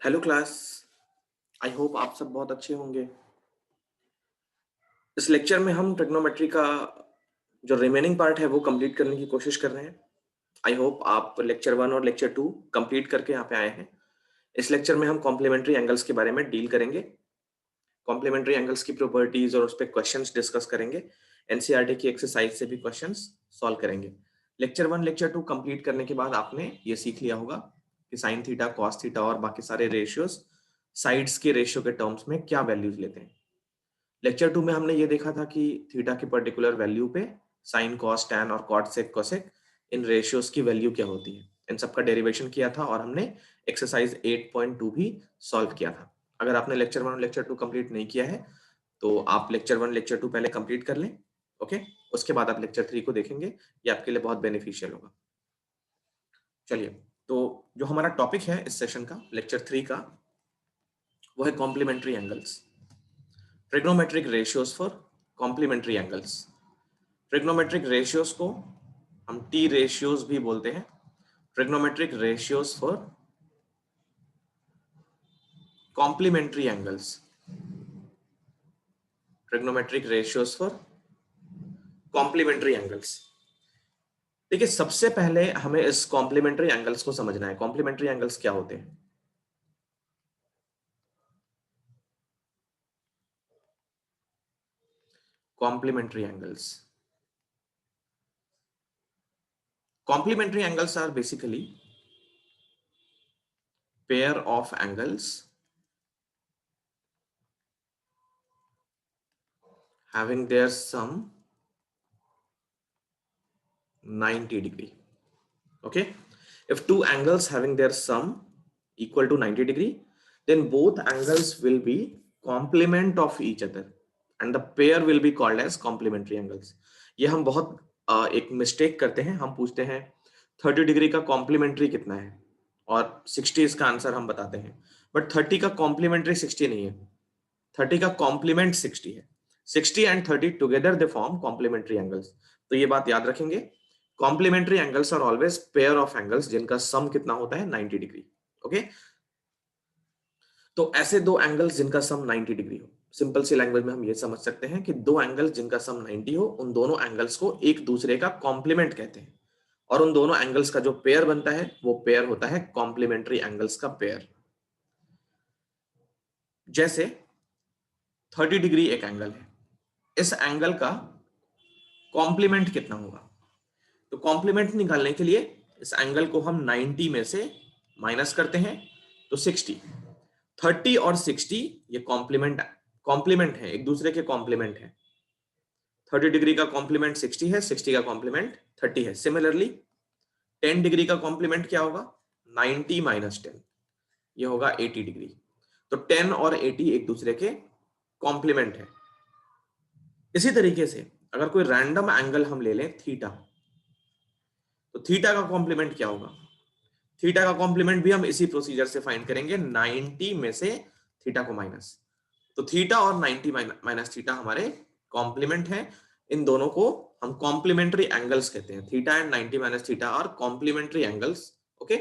Hello class. I hope आप सब बहुत अच्छे होंगे। इस लेक्चर में हम ट्रिग्नोमेट्री का जो रिमेनिंग पार्ट है वो कंप्लीट करने की कोशिश कर रहे हैं। आई होप आप लेक्चर 1 और लेक्चर 2 कंप्लीट करके यहाँ पे आए हैं। इस लेक्चर में हम कॉम्प्लीमेंट्री एंगल्स के बारे में डील करेंगे। कॉम्प्लीमेंट्री एंगल्स की प्रॉपर्टीज और उस पर क्वेश्चंस डिस्कस करेंगे। एनसीईआरटी की एक्सरसाइज से भी क्वेश्चंस सॉल्व करेंगे। लेक्चर 1 लेक्चर 2 कंप्लीट करने के बाद आपने ये सीख लिया होगा कि साइन थीटा, कॉस थीटा और बाकी सारे रेशियोज साइड्स के रेशियो के टर्म्स में क्या वैल्यूज लेते हैं। लेक्चर 2 में हमने ये देखा था कि थीटा की पर्टिकुलर वैल्यू पे साइन, कॉस, टैन और कॉट, सेक, कोसेक इन रेशियोज की वैल्यू क्या होती है, इन सब का डेरिवेशन किया था और हमने एक्सरसाइज 8.2 भी सॉल्व किया था। अगर आपने लेक्चर 1 और लेक्चर 2 कंप्लीट नहीं किया है तो आप लेक्चर 1 लेक्चर 2 पहले कंप्लीट कर लें। ओके, उसके बाद आप लेक्चर 3 को देखेंगे। ये आपके लिए बहुत बेनिफिशियल होगा। चलिए, तो जो हमारा टॉपिक है इस सेशन का, लेक्चर 3 का, वो है complementary angles, trigonometric ratios for complementary angles. Trigonometric ratios को हम टी रेशियोज भी बोलते हैं। Trigonometric ratios for complementary angles, trigonometric ratios for complementary angles. देखिए, सबसे पहले हमें इस कॉम्प्लीमेंट्री एंगल्स को समझना है। कॉम्प्लीमेंट्री एंगल्स क्या होते हैं? Complementary angles, complementary angles are basically pair of angles having their sum 90 degree. Okay, if two angles having their sum equal to 90 degree, then both angles will be complement of each other and the pair will be called as complementary angles. ये हम बहुत एक mistake करते हैं। हम पूछते हैं 30 degree का कॉम्प्लीमेंट्री कितना है और 60 इसका आंसर हम बताते हैं, बट 30 का कॉम्प्लीमेंट्री 60 नहीं है, 30 का कॉम्प्लीमेंट 60 है। 60 and 30 together they form complementary angles. तो ये बात याद रखेंगे, complementary angles are always pair of angles जिनका सम कितना होता है, 90 डिग्री। ओके, तो ऐसे दो एंगल्स जिनका सम 90 डिग्री हो, सिंपल सी लैंग्वेज में हम ये समझ सकते हैं कि दो एंगल्स जिनका सम 90 हो, उन दोनों एंगल्स को एक दूसरे का कॉम्प्लीमेंट कहते हैं और उन दोनों एंगल्स का जो पेयर बनता है वो पेयर होता है कॉम्प्लीमेंट्री एंगल्स का पेयर। जैसे 30 डिग्री एक एंगल है, इस एंगल का कॉम्प्लीमेंट कितना होगा? तो कॉम्प्लीमेंट निकालने के लिए इस एंगल को हम 90 में से माइनस करते हैं तो 60। 30 और 60 ये कॉम्प्लीमेंट है, एक दूसरे के कॉम्प्लीमेंट है। 30 डिग्री का कॉम्प्लीमेंट 60 है, 60 का कॉम्प्लीमेंट 30 है। सिमिलरली 10 डिग्री का कॉम्प्लीमेंट क्या होगा? 90 माइनस 10, ये होगा 80 डिग्री। तो 10 और 80 एक दूसरे के कॉम्प्लीमेंट है। इसी तरीके से अगर कोई रैंडम एंगल हम ले लें थीटा, तो थीटा का कॉम्प्लीमेंट क्या होगा? थीटा का कॉम्प्लीमेंट भी हम इसी प्रोसीजर से फाइंड करेंगे, 90 में से थीटा को माइनस। तो थीटा और 90 माइनस थीटा हमारे कॉम्प्लीमेंट हैं। इन दोनों को हम कॉम्प्लीमेंट्री एंगल्स कहते हैं। थीटा एंड 90 माइनस थीटा और कॉम्प्लीमेंट्री एंगल्स। ओके,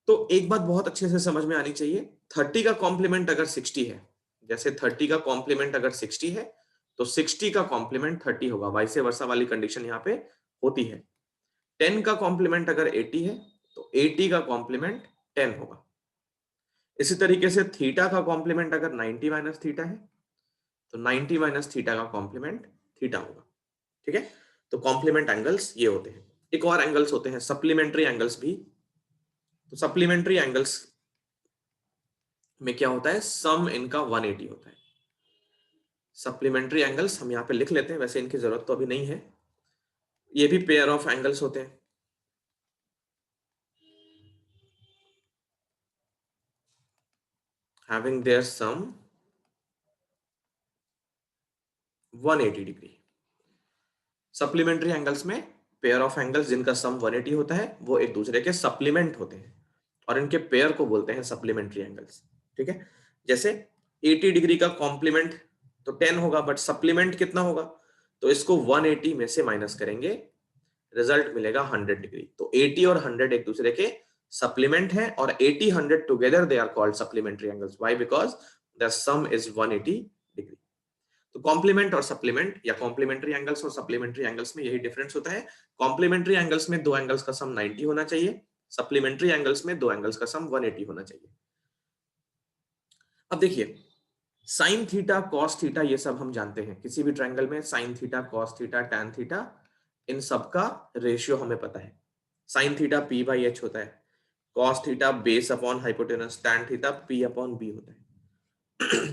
तो एक बात बहुत अच्छे से समझ में आनी चाहिए, 30 का कॉम्प्लीमेंट अगर 60 है, जैसे 30 का कॉम्प्लीमेंट अगर 60 है तो 60 का कॉम्प्लीमेंट 30 होगा, वाइस वर्सा वाली कंडीशन यहाँ पे होती है। 10 का कॉम्प्लीमेंट अगर 80 है तो 80 का कॉम्प्लीमेंट 10 होगा। इसी तरीके से थीटा का कॉम्प्लीमेंट अगर 90 माइनस थीटा है तो 90 माइनस थीटा का कॉम्प्लीमेंट थीटा होगा। ठीक है, तो कॉम्प्लीमेंट एंगल्स ये होते हैं। एक और एंगल्स होते हैं सप्लीमेंट्री एंगल्स भी। तो सप्लीमेंट्री एंगल्स में क्या होता है, सम इनका 180 होता है। सप्लीमेंट्री एंगल्स हम यहाँ पे लिख लेते हैं, वैसे इनकी जरूरत तो अभी नहीं है। ये भी पेयर ऑफ एंगल्स होते हैं। Having their sum 180 degree. Supplementary angles में पेयर ऑफ एंगल्स जिनका सम 180 होता है वो एक दूसरे के सप्लीमेंट होते हैं और इनके पेयर को बोलते हैं सप्लीमेंट्री एंगल्स। ठीक है, जैसे 80 डिग्री का कॉम्प्लीमेंट तो 10 होगा, बट सप्लीमेंट कितना होगा? तो इसको 180 में से माइनस करेंगे, रिजल्ट मिलेगा 100 डिग्री। तो 80 और 100 एक दूसरे के supplement है और 80 100 together they are called supplementary angles. Why? Because the sum is 180 degree. तो कॉम्प्लीमेंट और सप्लीमेंट या कॉम्प्लीमेंट्री एंगल्स और सप्लीमेंट्री एंगल्स में यही डिफरेंस होता है. कॉम्प्लीमेंट्री एंगल्स में दो एंगल्स का सम 90 होना चाहिए, सप्लीमेंट्री एंगल्स में दो एंगल्स का सम 180 होना चाहिए. अब देखिए साइन थीटा कॉस थीटा ये सब हम जानते हैं. किसी भी ट्रायंगल में sine theta cos theta tan theta इन सब का रेशियो हमें पता है. Sine theta P by H होता है, cos theta base upon hypotenuse, tan theta P upon B होता है.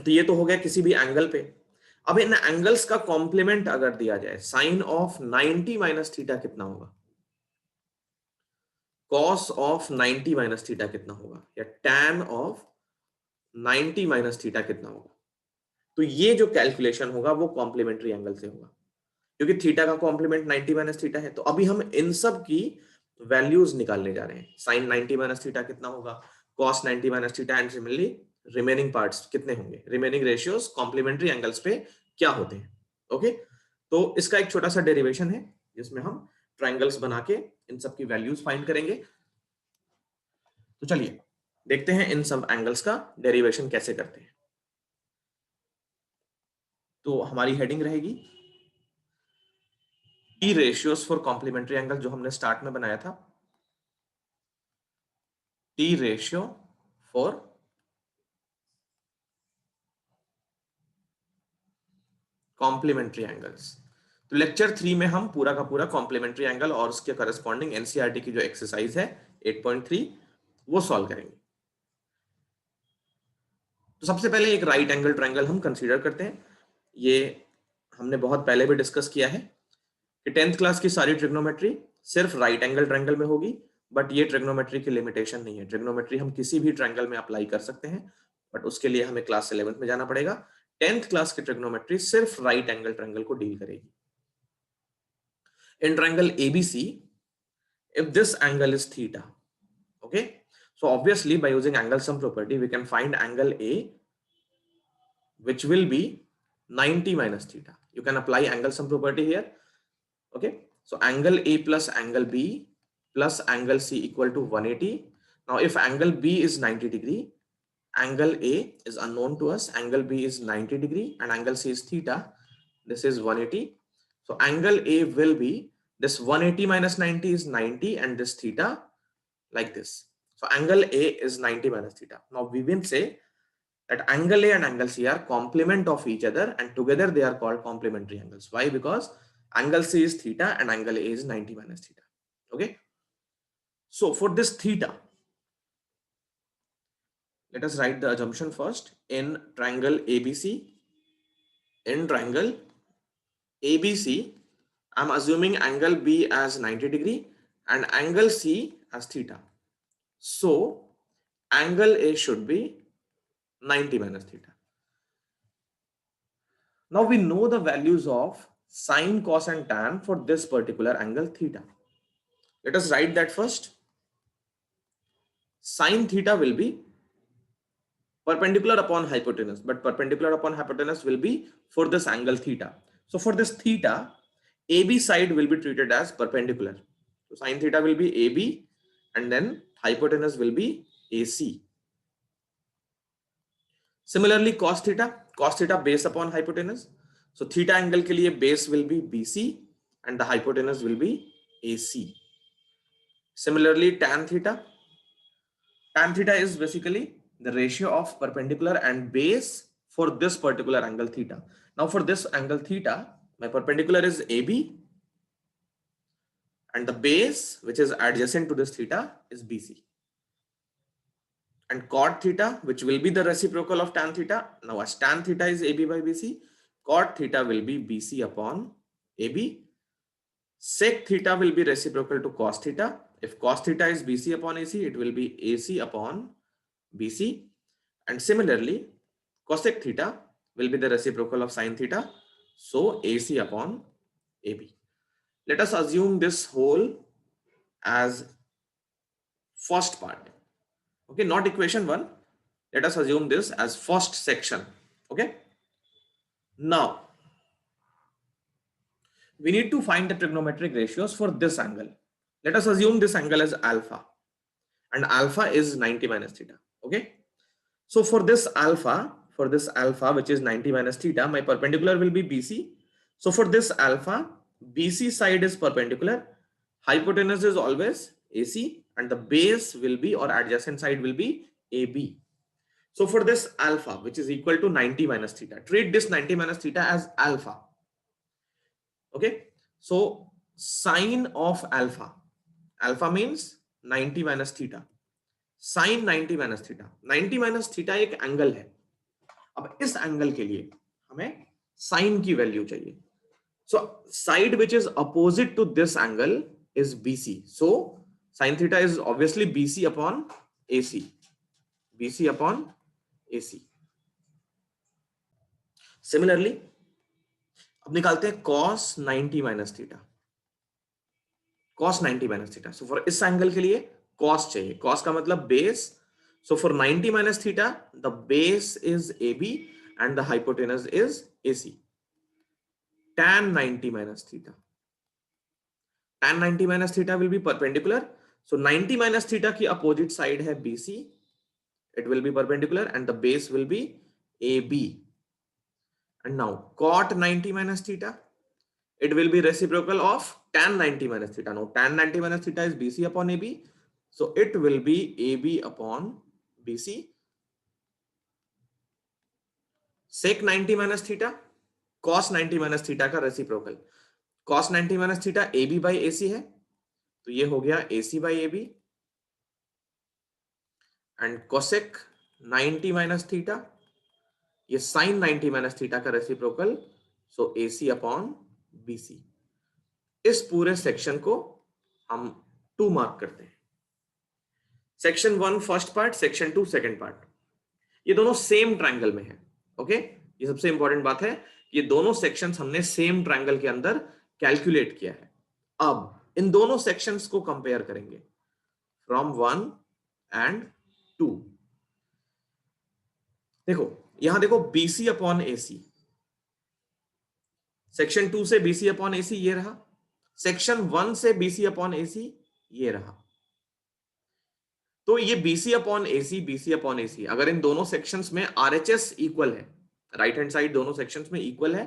तो ये तो हो गया किसी भी एंगल पे. अब इन एंगल्स का कॉम्प्लीमेंट अगर दिया जाए, साइन ऑफ 90 माइनस थीटा कितना होगा, कॉस ऑफ 90 माइनस थीटा कितना होगा, या टैन ऑफ 90 माइनस थीटा कितना होगा. तो ये जो कैलकुलेशन होगा वो कॉम्प्लीमेंट्री एंगल से होगा, क्योंकि थीटा का कॉम्प्लीमेंट 90 माइनस थीटा है. तो अभी हम इन सब की वैल्यूज निकालने जा रहे हैं. साइन 90 माइनस थीटा कितना होगा, cos 90 minus theta, and similarly remaining parts कितने होंगे, रिमेनिंग रेशियोज कॉम्प्लीमेंट्री एंगल्स पे क्या होते हैं. ओके, तो इसका एक छोटा सा डेरिवेशन है जिसमें हम ट्रायंगल्स बना के इन सब की वैल्यूज फाइंड करेंगे. तो चलिए देखते हैं इन सब एंगल्स का डेरिवेशन कैसे करते हैं. तो हमारी हेडिंग रहेगी T ratios for complementary angle, जो हमने स्टार्ट में बनाया था. T ratio for complementary angles. तो लेक्चर 3 में हम पूरा का पूरा कॉम्प्लीमेंट्री एंगल और उसके करस्पॉन्डिंग एनसीईआरटी की जो एक्सरसाइज है 8.3 वो सॉल्व करेंगे. तो सबसे पहले एक राइट एंगल ट्रायंगल हम कंसीडर करते हैं. ये हमने बहुत पहले भी डिस्कस किया है कि 10th क्लास की सारी ट्रिग्नोमेट्री सिर्फ राइट एंगल ट्रायंगल में होगी, बट ये ट्रिग्नोमेट्री की लिमिटेशन नहीं है. ट्रिग्नोमेट्री हम किसी भी ट्रायंगल में अप्लाई कर सकते हैं, बट उसके लिए हमें क्लास 11th में जाना पड़ेगा. 10th क्लास की ट्रिग्नोमेट्री सिर्फ राइट एंगल ट्रायंगल को डील करेगी. In triangle ABC, if this angle is theta, okay, so obviously by using angle sum property we can find angle A which will be 90 minus theta. You can apply angle sum property here. Okay, so angle A plus angle B plus angle C equal to 180. Now if angle B is 90 degree, angle A is unknown to us, angle B is 90 degree and angle C is theta, this is 180. So angle A will be this 180 minus 90 is 90 and this theta like this. So angle A is 90 minus theta. Now we will say that angle A and angle C are complement of each other and together they are called complementary angles. Why? Because angle C is theta and angle A is 90 minus theta. Okay. So for this theta, let us write the assumption first. In triangle ABC, in triangle ABC, I'm assuming angle B as 90 degree and angle C as theta. So angle A should be 90 minus theta. Now we know the values of sine, cos and tan for this particular angle theta. Let us write that first. Sine theta will be perpendicular upon hypotenuse, but perpendicular upon hypotenuse will be for this angle theta. So for this theta, AB side will be treated as perpendicular. So sine theta will be AB and then hypotenuse will be AC. Similarly cos theta based upon hypotenuse. So theta angle के लिए base will be BC and the hypotenuse will be AC. Similarly tan theta is basically the ratio of perpendicular and base for this particular angle theta. Now for this angle theta, my perpendicular is AB and the base which is adjacent to this theta is BC. And cot theta, which will be the reciprocal of tan theta. Now as tan theta is AB by BC, cot theta will be BC upon AB. Sec theta will be reciprocal to cos theta. If cos theta is BC upon AC, it will be AC upon BC. And similarly, cosec theta will be the reciprocal of sin theta. So AC upon AB. Let us assume this whole as first part. Okay, not equation 1. Let us assume this as first section. Okay. Now, we need to find the trigonometric ratios for this angle. Let us assume this angle is alpha. and alpha is 90 minus theta. Okay, so for this alpha which is 90 minus theta, my perpendicular will be BC. So for this alpha, BC side is perpendicular, hypotenuse is always AC, and the base will be, or adjacent side will be, AB. So for this alpha which is equal to 90 minus theta, treat this 90 minus theta as alpha. Okay, so sine of alpha means 90 minus theta, sin 90 minus theta, 90 minus theta एक angle है. अब इस angle के लिए हमें sign की value चाहिए. So side which is opposite to this angle is BC. So sin theta is obviously BC upon AC. BC upon AC. Similarly अब निकालते हैं cos 90 minus theta. cos 90 minus theta. So for इस angle के लिए cos चाहिए. cos का मतलब base. So for 90 minus theta, the base is AB and the hypotenuse is AC. Tan 90 minus theta. Tan 90 minus theta will be perpendicular. So 90 minus theta की opposite side है BC. It will be perpendicular and the base will be AB. And now cot 90 minus theta, it will be reciprocal of tan 90 minus theta. Now tan 90 minus theta is BC upon AB. So it will be AB upon BC. sec 90 minus theta, cos 90 minus theta का reciprocal. cos 90 minus theta AB by AC है, तो ये हो गया AC by AB. And cosec 90 minus theta, ये sin 90 minus theta का reciprocal, सो AC upon BC. इस पूरे सेक्शन को हम 2 मार्क करते हैं. Section 1 first part, section 2 second part. ये दोनों सेम ट्रायंगल में है. ओके, ये सबसे इंपॉर्टेंट बात है, ये दोनों सेक्शंस हमने सेम ट्रायंगल के अंदर कैलकुलेट किया है. अब इन दोनों सेक्शंस को कंपेयर करेंगे फ्रॉम 1 एंड 2. देखो यहां देखो BC अपॉन AC. सेक्शन 2 से BC अपॉन AC ये रहा. सेक्शन 1 से BC अपॉन AC ये रहा. तो ये BC अपॉन AC, अगर इन दोनों सेक्शंस में RHS इक्वल है, राइट हैंड साइड दोनों सेक्शंस में इक्वल है,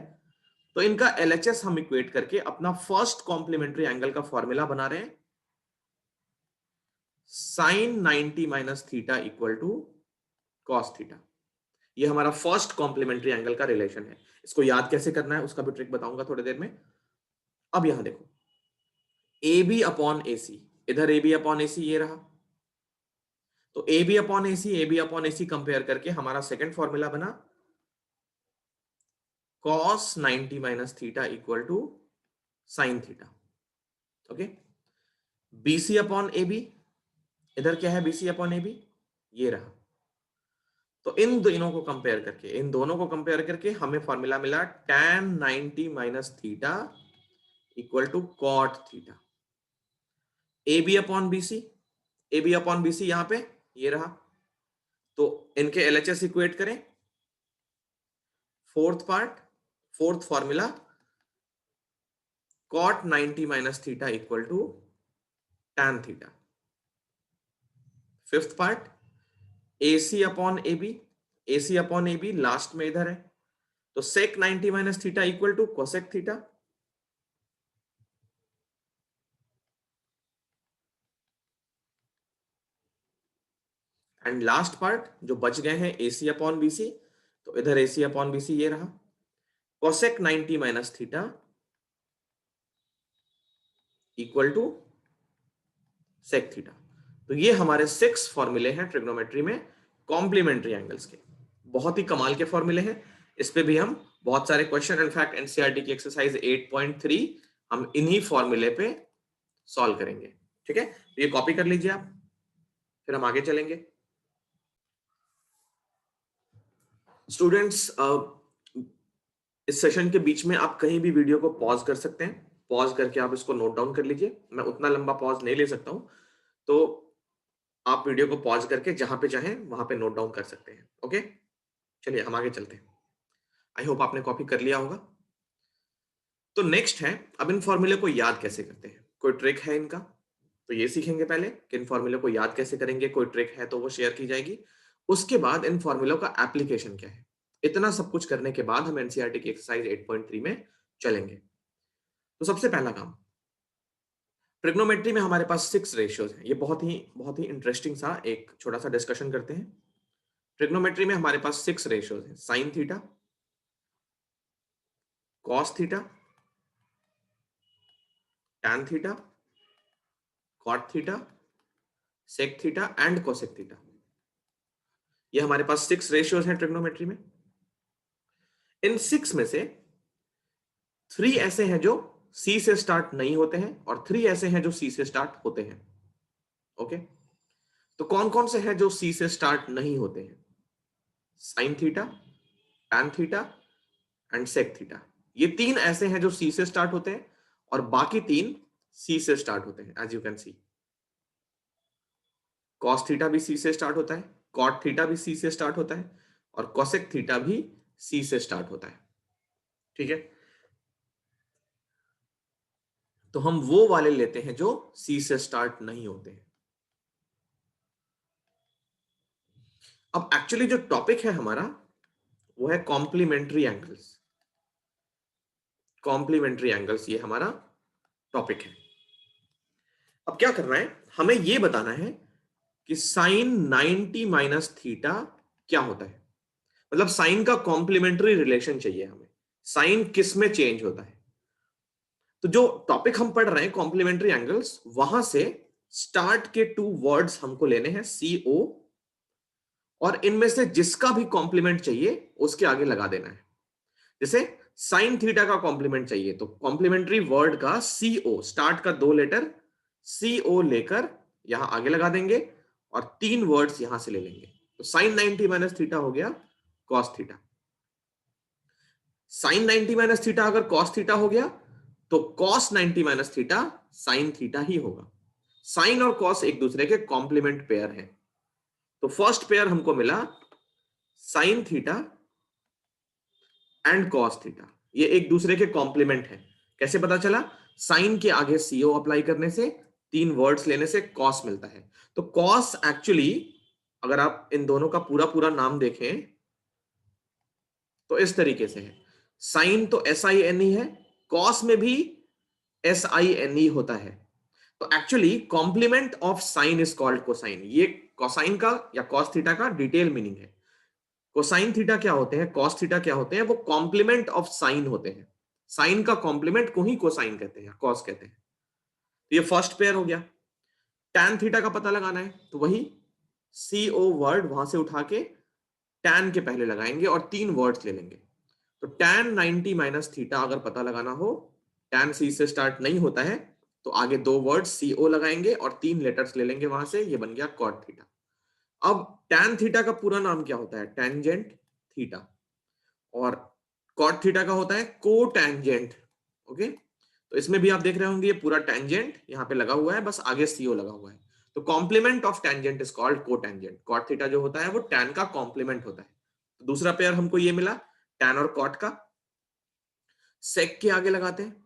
तो इनका LHS हम इक्वेट करके अपना फर्स्ट कॉम्प्लीमेंट्री एंगल का फॉर्मूला बना रहे हैं. sin 90 minus theta equal to cos theta. ये हमारा फर्स्ट कॉम्प्लीमेंट्री एंगल का रिलेशन है. इसको याद कैसे करना है उसका भी ट्रिक बताऊंगा थोड़ी देर में. अब यहां देखो AB अपॉन AC, इधर AB अपॉन AC ये रहा, तो AB अपॉन AC कंपेयर करके हमारा सेकंड फॉर्मूला बना cos 90 minus theta equal to sine theta. Okay, BC upon AB, इधर क्या है BC अपॉन AB ये रहा. तो इन दोनों को कंपेयर करके हमें फॉर्मूला मिला tan 90 minus theta equal to cot theta. AB upon BC यहां पे ये रहा, तो इनके LHS इक्वेट करें. Fourth formula cot 90 minus theta equal to tan theta. Fifth part AC upon AB last में इधर है, तो sec 90 minus theta equal to cosec theta. And last part जो बच गए हैं AC अपॉन BC, तो इधर AC अपॉन BC ये रहा, cosec 90 minus theta equal to sec theta. तो ये हमारे 6 फॉर्मूले हैं ट्रिग्नोमेट्री में कॉम्प्लीमेंट्री एंगल्स के. बहुत ही कमाल के फॉर्मूले हैं. इस पे भी हम बहुत सारे क्वेश्चन, इनफैक्ट एनसीईआरटी की एक्सरसाइज 8.3 हम इन्हीं फॉर्मूले पे सॉल्व करेंगे. ठीक है, तो ये कॉपी कर लीजिए आप, फिर हम आगे चलेंगे. स्टूडेंट्स, इस सेशन के बीच में आप कहीं भी वीडियो को पॉज कर सकते हैं. पॉज करके आप इसको नोट डाउन कर लीजिए. मैं उतना लंबा पॉज नहीं ले सकता हूं, तो आप वीडियो को पॉज करके जहां पे चाहें वहां पे नोट डाउन कर सकते हैं. ओके, चलिए हम आगे चलते हैं. आई होप आपने कॉपी कर लिया होगा. तो नेक्स्ट है, अब इन फॉर्मूले को याद कैसे करते हैं, कोई ट्रिक है इनका? तो ये सीखेंगे पहले कि इन फॉर्मूलों को याद कैसे करेंगे, कोई ट्रिक है तो वो शेयर की जाएगी। उसके बाद इन फॉर्मूलों का एप्लीकेशन क्या है। इतना सब कुछ करने के बाद हम एनसीईआरटी की एक्सरसाइज 8.3 में चलेंगे। तो सबसे पहला काम, ट्रिग्नोमेट्री में हमारे पास 6 रेशियोज हैं। ये बहुत ही इंटरेस्टिंग सा एक छोटा सा डिस्कशन करते हैं। ट्रिग्नोमेट्री में हमारे पास 6 रेशियोज हैं। Sine theta, cos theta, tan theta, cot theta, sec theta and cosec theta. ये हमारे पास 6 रेशियोज हैं ट्रिग्नोमेट्री में। इन 6 में से 3 ऐसे हैं जो सी से स्टार्ट नहीं होते हैं और 3 ऐसे हैं जो सी से स्टार्ट होते हैं। ओके, तो कौन कौन से हैं जो सी से स्टार्ट नहीं होते हैं? Sine theta, tan theta and sec theta. ये 3 ऐसे हैं जो सी से स्टार्ट होते हैं और बाकी 3 सी से स्टार्ट होते हैं। As you can see, cos theta भी सी से स्टार्ट होता है, कॉट थीटा भी सी से स्टार्ट होता है और कोसेक थीटा भी सी से स्टार्ट होता है। ठीक है, तो हम वो वाले लेते हैं जो सी से स्टार्ट नहीं होते हैं। अब एक्चुअली जो टॉपिक है हमारा वो है कॉम्प्लीमेंट्री एंगल्स। कॉम्प्लीमेंट्री एंगल्स ये हमारा टॉपिक है। अब क्या करना है, हमें ये बताना है कि साइन 90 माइनस थीटा क्या होता है। मतलब साइन का कॉम्प्लीमेंट्री रिलेशन चाहिए हमें, साइन किस में चेंज होता है। तो जो टॉपिक हम पढ़ रहे हैं कॉम्प्लीमेंट्री एंगल्स, वहां से स्टार्ट के 2 वर्ड्स हमको लेने हैं सी ओ, और इनमें से जिसका भी कॉम्प्लीमेंट चाहिए उसके आगे लगा देना है। जैसे साइन थीटा का कॉम्प्लीमेंट चाहिए तो कॉम्प्लीमेंट्री वर्ड का सीओ, स्टार्ट का 2 लेटर सीओ लेकर यहां आगे लगा देंगे और 3 वर्ड्स यहां से ले लेंगे। तो साइन 90 माइनस थीटा हो गया cos theta. Sine 90 minus theta अगर कॉस थीटा हो गया तो cos 90 minus theta sine theta ही होगा। साइन और कॉस एक दूसरे के कॉम्प्लीमेंट पेयर हैं। तो फर्स्ट पेयर हमको मिला sign theta and cos theta, ये एक दूसरे के कॉम्प्लीमेंट है। कैसे पता चला? साइन के आगे सीओ अप्लाई करने से, 3 वर्ड्स लेने से कॉस मिलता है। तो कॉस एक्चुअली, अगर आप इन दोनों का पूरा पूरा नाम देखें तो इस तरीके से है। साइन तो SINE है, कॉस में भी SINE होता है। तो actually complement of sine is called cosine. ये कोसाइन का या कॉस थीटा का डिटेल मीनिंग है। कोसाइन थीटा क्या होते हैं, कॉस थीटा क्या होते हैं? वो कॉम्प्लीमेंट ऑफ साइन होते हैं। साइन का कॉम्प्लीमेंट को ही कोसाइन कहते हैं, कॉस कहते हैं। तो ये फर्स्ट पेयर हो गया। टैन थीटा का पता लगाना है तो वही CO वर्ड वहां से उठा के टैन के पहले लगाएंगे और 3 वर्ड्स ले लेंगे। तो टैन 90 माइनस थीटा अगर पता लगाना हो, टैन सी से स्टार्ट नहीं होता है तो आगे 2 वर्ड CO लगाएंगे और 3 लेटर्स ले लेंगे वहां से, ये बन गया कॉट थीटा। अब टैन थीटा का पूरा नाम क्या होता है? Tangent theta. और कॉट थीटा का होता है को टेंजेंट। ओके, तो इसमें भी आप देख रहे होंगे ये पूरा टेंजेंट यहाँ पे लगा हुआ है, बस आगे सीओ लगा हुआ है। तो complement of tangent is called cotangent. Cot theta जो होता है वो टैन का कॉम्प्लीमेंट होता है। तो दूसरा पेयर हमको ये मिला टैन और कॉट का। सेक के आगे लगाते हैं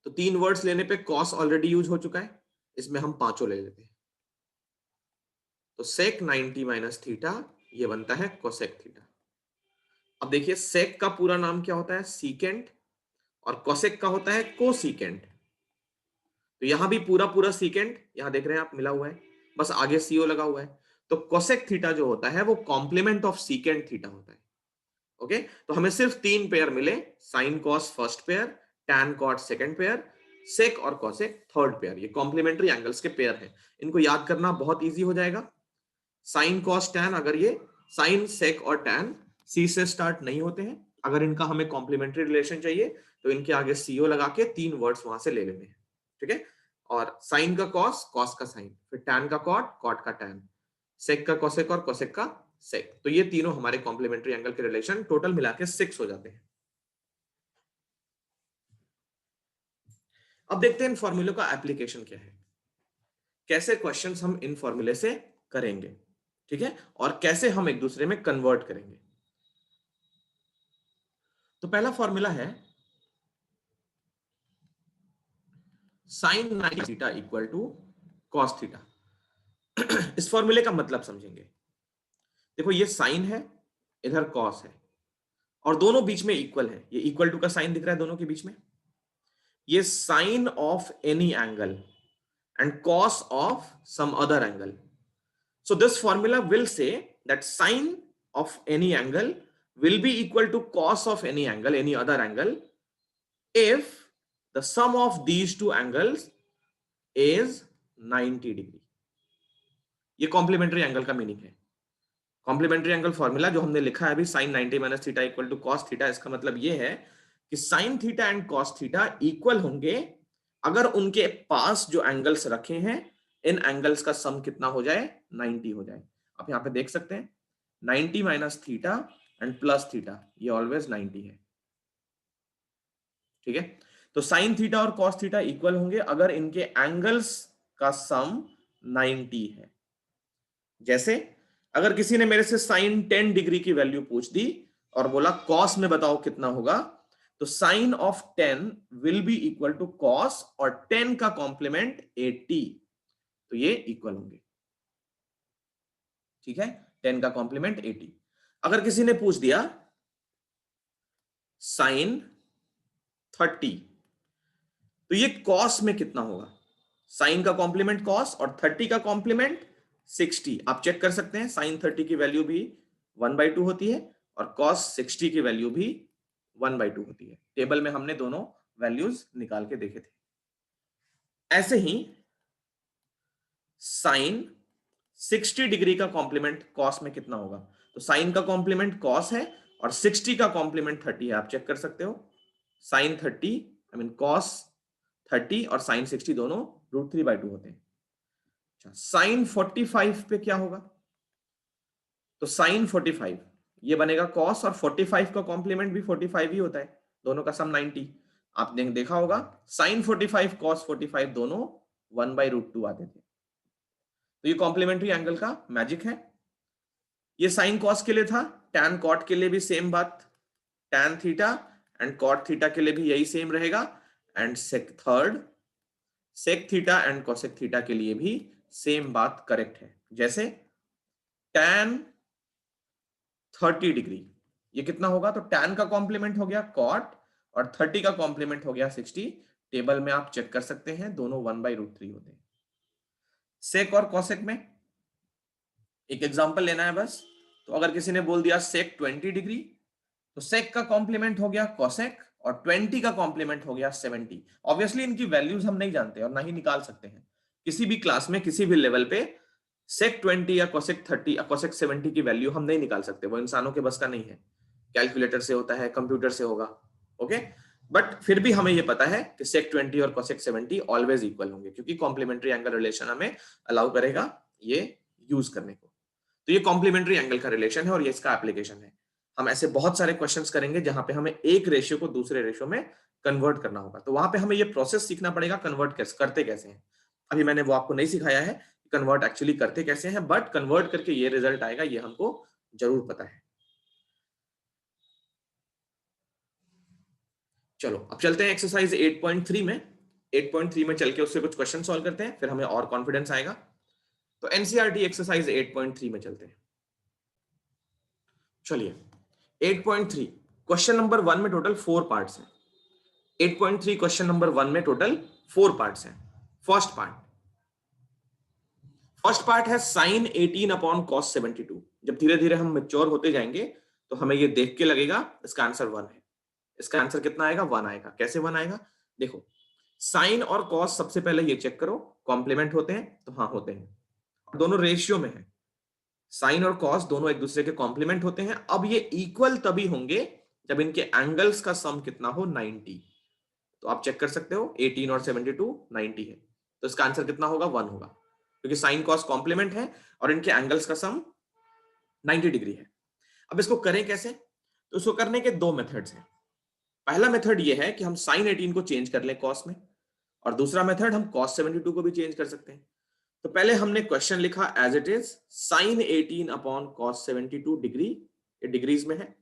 तो 3 वर्ड्स लेने पे कॉस ऑलरेडी यूज हो चुका है, इसमें हम पांचों ले लेते हैं। तो सेक 90 माइनस थीटा ये बनता है कोसेक थीटा। अब देखिए सेक का पूरा नाम क्या होता है? सीकेंट। और कोसेक का होता है कोसीकेंट। तो यहां भी पूरा पूरा सीकेंट यहां देख रहे हैं आप मिला हुआ है, बस आगे सीओ लगा हुआ है। तो कोसेक थीटा जो होता है वो कॉम्प्लीमेंट ऑफ सीकेंट थीटा होता है। ओके, तो हमें सिर्फ 3 पेयर मिले, sine cos first pair, tan cot second pair, sec और कोसेक थर्ड पेयर। ये कॉम्प्लीमेंट्री एंगल्स के पेयर हैं। इनको याद करना बहुत इजी हो जाएगा। साइन कॉस टैन, अगर ये साइन सेक और टैन सी से स्टार्ट नहीं होते हैं, अगर इनका हमें कॉम्प्लीमेंट्री रिलेशन चाहिए तो इनके आगे सीओ लगा के 3 वर्ड्स वहां से ले लेने हैं। ठीक है, और साइन का कॉस, कॉस का साइन, फिर टैन का कॉट, कॉट का टैन, सेक का कोसेक और कोसेक का सेक। तो ये तीनों हमारे कॉम्प्लीमेंट्री एंगल के रिलेशन टोटल मिला के 6 हो जाते हैं। अब देखते हैं इन फॉर्मूलों का एप्लीकेशन क्या है, कैसे क्वेश्चंस हम इन फॉर्मूले से करेंगे। ठीक है, और कैसे हम एक दूसरे में कन्वर्ट करेंगे। तो पहला फॉर्मूला है sine 90 theta equal to cos theta. इस फॉर्मूले का मतलब समझेंगे। देखो ये साइन है, इधर कॉस है, और दोनों बीच में इक्वल है। ये इक्वल टू का साइन दिख रहा है दोनों के बीच में। ये sine of any angle and cos of some other angle. So this formula will say that sine of any angle will be equal to cos of any angle, any other angle, if the sum of these two angles is 90 degree. ये complementary angle का meaning है। Complementary angle formula जो हमने लिखा है अभी, sine 90 minus theta equal to cos theta, इसका मतलब ये है कि sine theta and cos theta equal होंगे अगर उनके पास जो एंगल्स रखे हैं, इन एंगल्स का सम कितना हो जाए, 90 हो जाए। आप यहां पे देख सकते हैं 90 minus theta and plus theta, ये ऑलवेज 90 है। ठीक है, तो साइन थीटा और कॉस थीटा इक्वल होंगे अगर इनके एंगल्स का सम 90 है। जैसे अगर किसी ने मेरे से साइन 10 डिग्री की वैल्यू पूछ दी और बोला कॉस में बताओ कितना होगा, तो sine of 10 will be equal to cos और 10 का कॉम्प्लीमेंट 80, तो ये इक्वल होंगे। ठीक है, 10 का कॉम्प्लीमेंट 80। अगर किसी ने पूछ दिया साइन 30, तो ये कॉस में कितना होगा, साइन का कॉम्प्लीमेंट कॉस और 30 का कॉम्प्लीमेंट 60। आप चेक कर सकते हैं साइन 30 की वैल्यू भी 1/2 होती है और कॉस 60 की वैल्यू भी 1/2 होती है। टेबल में हमने दोनों वैल्यूज निकाल के देखे थे। ऐसे ही साइन 60 डिग्री का कॉम्प्लीमेंट कॉस में कितना होगा, तो साइन का कॉम्प्लीमेंट कॉस है और 60 का कॉम्प्लीमेंट 30 है। आप चेक कर सकते हो, साइन 30 आई मीन कॉस 30 और साइन 60 दोनों √3/2 होते हैं। साइन 45 पे क्या होगा, तो साइन 45 ये बनेगा कॉस और 45 का कॉम्प्लीमेंट भी 45 ही होता है, दोनों का सम 90। आपने देखा होगा साइन 45 कॉस 45 दोनों 1/√2 आते थे। तो ये कॉम्प्लीमेंट्री एंगल का मैजिक है। ये साइन कॉस के लिए था, टैन कॉट के लिए भी सेम बात, tan theta and cot theta के लिए भी यही सेम रहेगा, and third sec theta and cosec theta के लिए भी सेम बात करेक्ट है। जैसे टैन 30 डिग्री ये कितना होगा, तो टैन का कॉम्प्लीमेंट हो गया कॉट और 30 का कॉम्प्लीमेंट हो गया 60। टेबल में आप चेक कर सकते हैं दोनों 1/√3 होते हैं। सेक और कॉसेक में एक एग्जांपल लेना है बस। तो अगर किसी ने बोल दिया सेक 20 डिग्री, तो सेक का कॉम्प्लीमेंट हो गया कॉसेक और 20 का कॉम्प्लीमेंट हो गया 70। ऑब्वियसली इनकी वैल्यूज हम नहीं जानते और ना ही निकाल सकते हैं। किसी भी क्लास में किसी भी लेवल पे सेक 20 या कोसेक 30 या कोसेक 70 की वैल्यू हम नहीं निकाल सकते, वो इंसानों के बस का नहीं है। कैलकुलेटर से होता है, कंप्यूटर से होगा, ओके। बट फिर भी हमें ये पता है कि सेक 20 और कोसेक 70 ऑलवेज इक्वल होंगे, क्योंकि कॉम्प्लीमेंट्री एंगल रिलेशन हमें अलाउ करेगा ये यूज करने को। तो ये कॉम्प्लीमेंट्री एंगल का रिलेशन है और ये इसका एप्लीकेशन है। हम ऐसे बहुत सारे क्वेश्चंस करेंगे जहां पे हमें एक रेशियो को दूसरे रेशियो में कन्वर्ट करना होगा, तो वहां पे हमें ये प्रोसेस सीखना पड़ेगा कन्वर्ट करते कैसे हैं। अभी मैंने वो आपको नहीं सिखाया है कन्वर्ट एक्चुअली करते कैसे हैं, बट कन्वर्ट करके ये रिजल्ट आएगा ये हमको जरूर पता है। चलो अब चलते हैं एक्सरसाइज 8.3 में। 8.3 में चल के उससे कुछ क्वेश्चन सॉल्व करते हैं, फिर हमें और कॉन्फिडेंस आएगा। तो एनसीईआरटी एक्सरसाइज 8.3 में चलते हैं। चलिए 8.3 क्वेश्चन नंबर 1 में टोटल 4 पार्ट्स हैं। 8.3 क्वेश्चन नंबर 1 में टोटल 4 पार्ट्स हैं। फर्स्ट पार्ट है साइन 18 अपॉन कॉस 72। जब धीरे धीरे हम मेच्योर होते जाएंगे तो हमें ये देख के लगेगा इसका आंसर 1 है। इसका आंसर कितना आएगा, 1 आएगा। कैसे 1 आएगा, देखो साइन और कॉस सबसे पहले ये चेक करो कॉम्प्लीमेंट होते हैं, तो हाँ होते हैं, दोनों रेशियो में है। साइन और कॉस दोनों एक दूसरे के कॉम्प्लीमेंट होते हैं। अब ये इक्वल तभी होंगे जब इनके एंगल्स का सम कितना हो, 90। तो आप चेक कर सकते हो 18 और 72 90 है, तो इसका आंसर कितना होगा, 1 होगा, क्योंकि साइन कॉस कॉम्प्लीमेंट है और इनके एंगल्स का सम 90 डिग्री है। अब इसको करें कैसे, तो इसको करने के 2 मेथड्स हैं। पहला मेथड ये है कि हम साइन 18 को चेंज कर लें कॉस में, और दूसरा मेथड हम कॉस 72 को भी चेंज कर सकते हैं। तो पहले हमने क्वेश्चन लिखा as it is sine 18 upon cos 72 degree, ये डिग्रीज में है।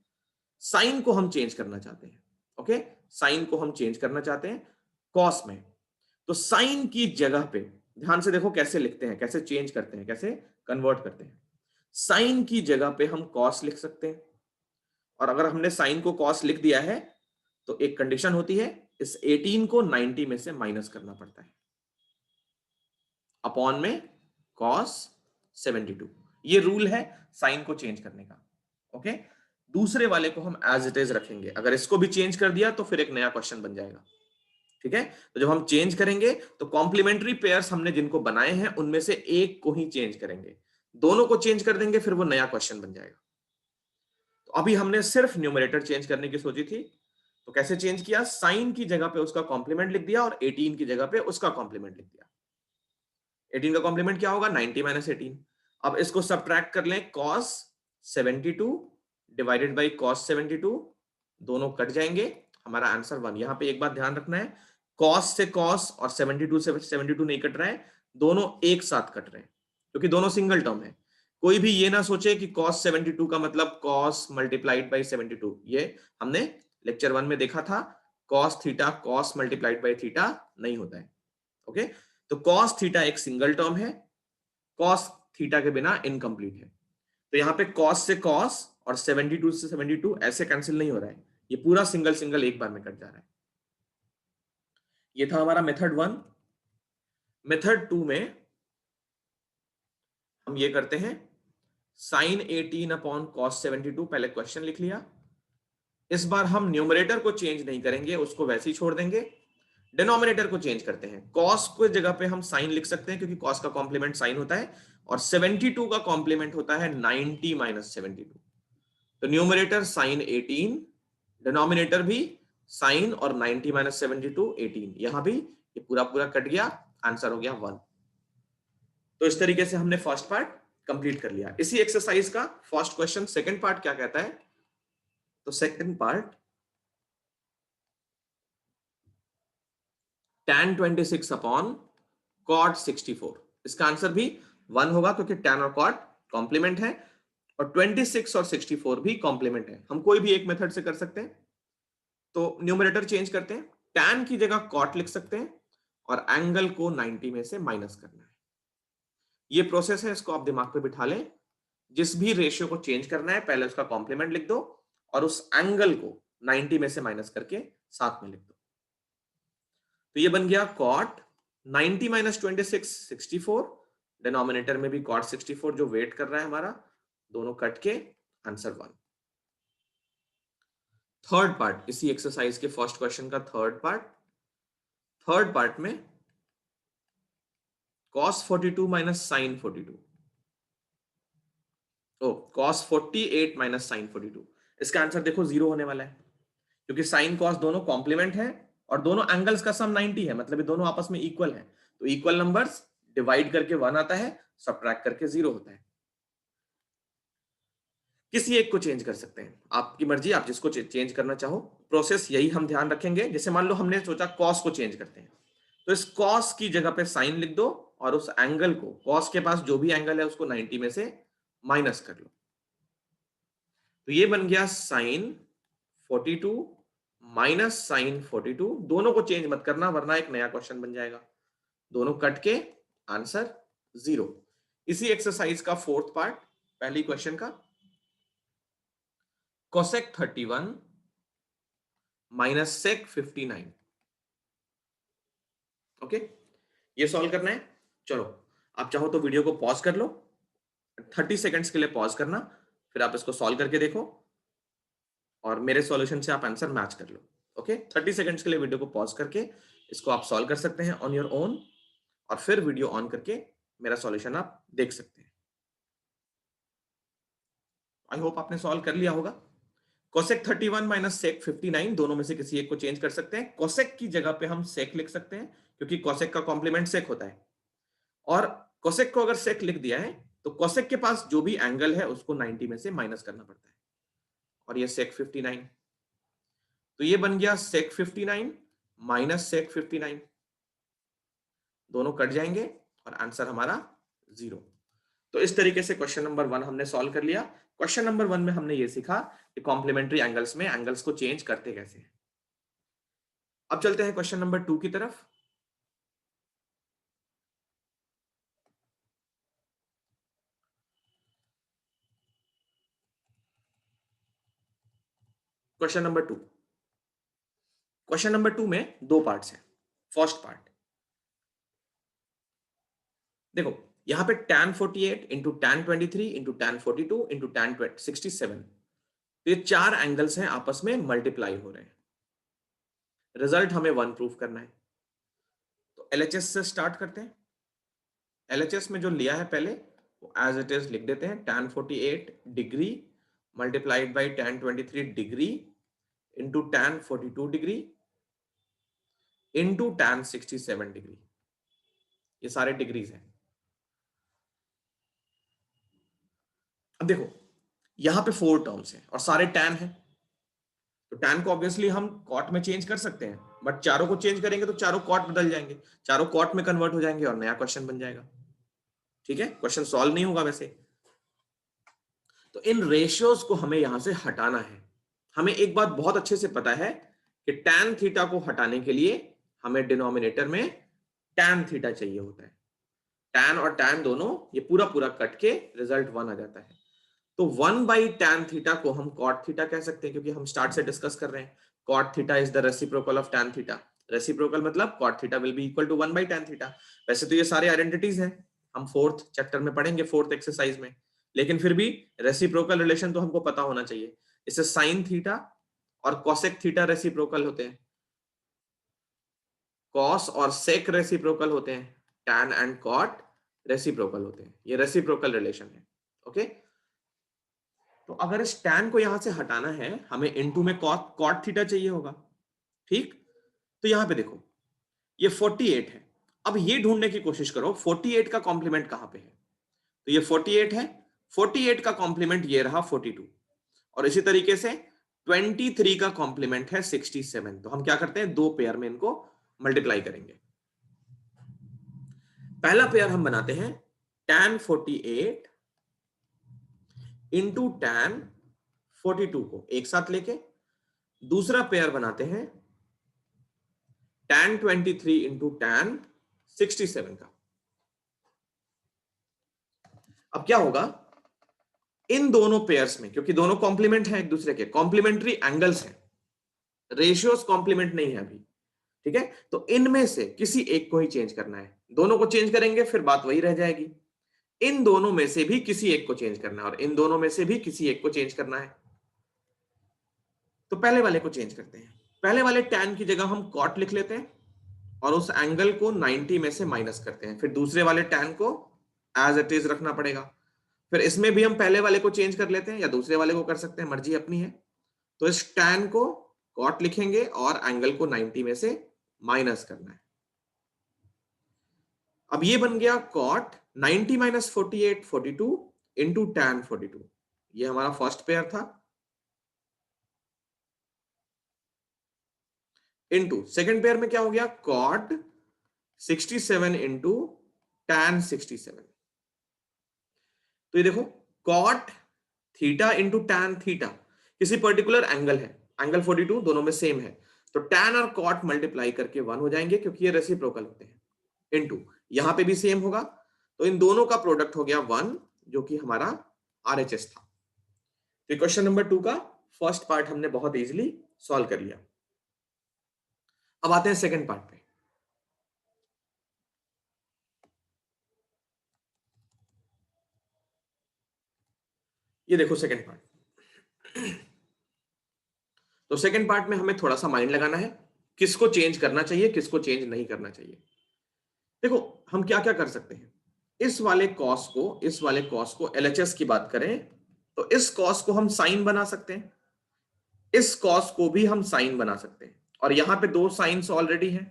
साइन को हम चेंज करना चाहते हैं, ओके, साइन को हम चेंज करना चाहते हैं कॉस में। तो साइन की जगह पे ध्यान से देखो कैसे लिखते हैं, कैसे चेंज करते हैं, कैसे कन्वर्ट करते हैं। साइन की जगह पे हम कॉस लिख सकते हैं, और अगर हमने साइन को कॉस लिख दिया है तो एक कंडीशन होती है, इस 18 को 90 में से माइनस करना पड़ता है, अपॉन में कॉस 72। ये रूल है साइन को चेंज करने का। ओके, दूसरे वाले को हम एज इट इज रखेंगे, अगर इसको भी चेंज कर दिया तो फिर एक नया क्वेश्चन बन जाएगा। ठीक है, तो जब हम चेंज करेंगे तो कॉम्प्लीमेंट्री पेयर्स हमने जिनको बनाए हैं उनमें से एक को ही चेंज करेंगे, दोनों को चेंज कर देंगे फिर वो नया क्वेश्चन बन जाएगा। तो अभी हमने सिर्फ न्यूमरेटर चेंज करने की सोची थी, तो कैसे चेंज किया, साइन की जगह पे उसका कॉम्प्लीमेंट लिख दिया और 18 की जगह पे उसका कॉम्प्लीमेंट लिख दिया। 18 का कॉम्प्लीमेंट क्या होगा, 90 माइनस 18। अब इसको सब्ट्रैक्ट कर लें, cos 72 डिवाइडेड बाई cos 72, दोनों कट जाएंगे, हमारा आंसर 1। यहां पे एक बात ध्यान रखना है, cos से cos और 72 से 72 नहीं कट रहा है, दोनों एक साथ कट रहे हैं क्योंकि दोनों सिंगल टर्म है। कोई भी ये ना सोचे कि cos 72 का मतलब cos मल्टीप्लाइड बाई 72, ये हमने लेक्चर 1 में देखा था, cos theta cos multiplied by theta नहीं होता है। ओके, तो cos थीटा एक सिंगल टर्म है, cos थीटा के बिना इनकम्प्लीट है। तो यहाँ पे cos से cos और 72 से 72 ऐसे कैंसिल नहीं हो रहा है, ये पूरा सिंगल सिंगल एक बार में कट जा रहा है। ये था हमारा मेथड 1। मेथड 2 में हम ये करते हैं, साइन 18 अपॉन cos 72, पहले क्वेश्चन लिख लिया। इस बार हम न्यूमरेटर को चेंज नहीं करेंगे, उसको वैसे ही छोड़ देंगे, डिनोमिनेटर को चेंज करते हैं। cos को जगह पे हम साइन लिख सकते हैं क्योंकि cos का कॉम्प्लीमेंट साइन होता है, और 72 का कॉम्प्लीमेंट होता है 90 माइनस 72। तो न्यूमरेटर साइन 18, डिनोमिनेटर भी साइन और 90 माइनस 72 18, यहां भी ये पूरा पूरा कट गया, आंसर हो गया 1। तो इस तरीके से हमने फर्स्ट पार्ट कंप्लीट कर लिया। इसी एक्सरसाइज का फर्स्ट क्वेश्चन सेकंड पार्ट क्या कहता है, तो second part tan 26 upon cot 64, इसका आंसर भी 1 होगा क्योंकि tan और cot कॉम्प्लीमेंट है और 26 और 64 भी कॉम्प्लीमेंट है। हम कोई भी एक मेथड से कर सकते हैं, तो न्यूमरेटर चेंज करते हैं, tan की जगह cot लिख सकते हैं और एंगल को 90 में से माइनस करना है। ये प्रोसेस है, इसको आप दिमाग पे बिठा लें। जिस भी रेशियो को चेंज करना है पहले उसका कॉम्प्लीमेंट लिख दो और उस एंगल को 90 में से माइनस करके साथ में लिख दो। तो ये बन गया cot 90 माइनस 26 64, डिनोमिनेटर में भी cot 64 जो वेट कर रहा है हमारा, दोनों कट के आंसर 1। थर्ड पार्ट इसी एक्सरसाइज के फर्स्ट क्वेश्चन का थर्ड पार्ट में cos 42 minus sin 42, cos 48 minus sin 42, इसका आंसर देखो 0 होने वाला है क्योंकि sin cos दोनों कॉम्प्लीमेंट है और दोनों एंगल्स का सम 90 है, मतलब ये दोनों आपस में इक्वल है। तो इक्वल नंबर्स डिवाइड करके 1 आता है, सब्ट्रैक्ट करके 0 होता है। किसी एक को चेंज कर सकते हैं, आपकी मर्जी, आप जिसको चेंज करना चाहो। प्रोसेस यही हम ध्यान रखेंगे। जैसे मान लो हमने सोचा cos को चेंज करते हैं, तो इस cos की जगह पे sin लिख दो और उस एंगल को, cos के पास जो भी एंगल है उसको 90 में से माइनस कर लो। तो ये बन गया sin 42 माइनस साइन 42, दोनों को चेंज मत करना वरना एक नया क्वेश्चन बन जाएगा। दोनों कट के आंसर 0। इसी एक्सरसाइज का फोर्थ पार्ट पहली क्वेश्चन का, cosec 31 माइनस sec 59। ओके, ये सॉल्व करना है। चलो, आप चाहो तो वीडियो को पॉज कर लो, 30 सेकंड्स के लिए पॉज करना, फिर आप इसको सॉल्व करके देखो और मेरे सॉल्यूशन से आप आंसर मैच कर लो। ओके, 30 सेकंड्स के लिए वीडियो को पॉज करके इसको आप सॉल्व कर सकते हैं ऑन योर ओन, और फिर वीडियो ऑन करके मेरा सॉल्यूशन आप देख सकते हैं। आई होप आपने सॉल्व कर लिया होगा। कोसेक 31 माइनस सेक 59, दोनों में से किसी एक को चेंज कर सकते हैं। कोसेक की जगह पे हम सेक लिख सकते हैं क्योंकि कोसेक का कॉम्प्लीमेंट सेक होता है, और कोसेक को अगर सेक लिख दिया है तो कोसेक के पास जो भी एंगल है उसको 90 में से माइनस करना पड़ता है, और ये सेक 59। तो ये बन गया सेक 59 माइनस सेक 59, दोनों कट जाएंगे और आंसर हमारा 0। तो इस तरीके से क्वेश्चन नंबर 1 हमने सॉल्व कर लिया। क्वेश्चन नंबर 1 में हमने ये सीखा कि कॉम्प्लीमेंट्री एंगल्स में एंगल्स को चेंज करते कैसे हैं। अब चलते हैं क्वेश्चन नंबर 2 की तरफ। Question number 2। क्वेश्चन नंबर 2 में दो पार्ट्स हैं। फर्स्ट पार्ट देखो, यहां पे tan 48 into tan 23 into tan 42 into tan 67, तो ये चार एंगल्स हैं, आपस में मल्टीप्लाई हो रहे हैं। रिजल्ट हमें 1 प्रूफ करना है। तो LHS से स्टार्ट करते हैं। LHS में जो लिया है पहले वो एज इट इज लिख देते हैं। tan 48 degree multiplied by tan 23 degree into tan 42 degree into tan 67 degree. ये सारे डिग्रीज हैं। अब देखो, यहां पे 4 टर्म्स हैं और सारे tan हैं, तो tan को ऑब्वियसली हम कॉट में चेंज कर सकते हैं, बट चारों को चेंज करेंगे तो चारों कॉट बदल जाएंगे, चारों कॉट में कन्वर्ट हो जाएंगे और नया क्वेश्चन बन जाएगा। ठीक है, क्वेश्चन सॉल्व नहीं होगा वैसे। तो इन रेशियोज को हमें यहां से हटाना है। हमें एक बात बहुत अच्छे से पता है कि tan थीटा को हटाने के लिए हमें डिनोमिनेटर में tan थीटा चाहिए होता है। tan और tan दोनों ये पूरा पूरा कट के रिजल्ट 1 आ जाता है। तो 1 बाई tan थीटा को हम cot थीटा कह सकते हैं, क्योंकि हम स्टार्ट से डिस्कस कर रहे हैं। cot theta is the reciprocal of tan theta. Reciprocal मतलब cot theta will be equal to 1 by tan theta. वैसे तो ये सारे आइडेंटिटीज हैं, हम 4th चैप्टर में पढ़ेंगे, 4th एक्सरसाइज में, लेकिन फिर भी रेसिप्रोकल रिलेशन तो हमको पता होना चाहिए। इससे साइन थीटा और कॉसेक थीटा रेसिप्रोकल होते हैं, कॉस और सेक रेसिप्रोकल होते हैं, टैन एंड कॉट रेसिप्रोकल होते हैं। ये रेसिप्रोकल रिलेशन है। ओके, तो अगर इस टैन को यहां से हटाना है, हमें इनटू में कॉट थीटा चाहिए होगा। ठीक, तो यहां पे देखो ये 48 है। अब ये ढूंढने की कोशिश करो 48 का कॉम्प्लीमेंट कहां पे है। तो ये 48 है, 48 का कॉम्प्लीमेंट ये रहा 42, और इसी तरीके से 23 का कॉम्प्लीमेंट है 67। तो हम क्या करते हैं, दो पेयर में इनको मल्टीप्लाई करेंगे। पहला पेयर हम बनाते हैं tan 48 इंटू tan 42 को एक साथ लेके। दूसरा पेयर बनाते हैं tan 23 इंटू tan 67 का। अब क्या होगा, इन दोनों पेयर्स में, क्योंकि दोनों कॉम्प्लीमेंट हैं एक दूसरे के, कॉम्प्लीमेंट्री एंगल्स हैं, रेशियोस कॉम्प्लीमेंट नहीं है अभी। ठीक है, तो इनमें से किसी एक को ही चेंज करना है। दोनों को चेंज करेंगे फिर बात वही रह जाएगी। इन दोनों में से भी किसी एक को चेंज करना है, और इन दोनों में से भी किसी एक को चेंज करना है। तो पहले वाले को चेंज करते हैं। पहले वाले tan की जगह हम cot लिख लेते हैं और उस एंगल को 90 में से माइनस करते हैं। फिर दूसरे वाले tan को एज इट इज रखना पड़ेगा। फिर इसमें भी हम पहले वाले को चेंज कर लेते हैं या दूसरे वाले को कर सकते हैं, मर्जी अपनी है। तो इस tan को cot लिखेंगे और एंगल को 90 में से माइनस करना है। अब ये बन गया cot 90 माइनस 48 42 इंटू tan 42। ये हमारा फर्स्ट पेयर था। इंटू सेकेंड पेयर में क्या हो गया, cot 67 इंटू tan 67। तो ये देखो cot theta into tan theta किसी पर्टिकुलर एंगल है, एंगल 42 दोनों में सेम है, तो tan और cot मल्टीप्लाई करके 1 हो जाएंगे, क्योंकि ये रेसिप्रोकल होते हैं। इंटू यहां पे भी सेम होगा, तो इन दोनों का प्रोडक्ट हो गया 1, जो कि हमारा RHS था। तो क्वेश्चन नंबर 2 का फर्स्ट पार्ट हमने बहुत इजीली सॉल्व कर लिया। अब आते हैं सेकंड पार्ट पे। ये देखो सेकंड पार्ट। तो सेकंड पार्ट में हमें थोड़ा सा माइंड लगाना है, किसको चेंज करना चाहिए, किसको चेंज नहीं करना चाहिए। देखो हम क्या क्या कर सकते हैं, इस वाले कॉस को LHS की बात करें तो इस कॉस को हम साइन बना सकते हैं, इस कॉस को भी हम साइन बना सकते हैं, और यहां पे दो साइंस ऑलरेडी हैं,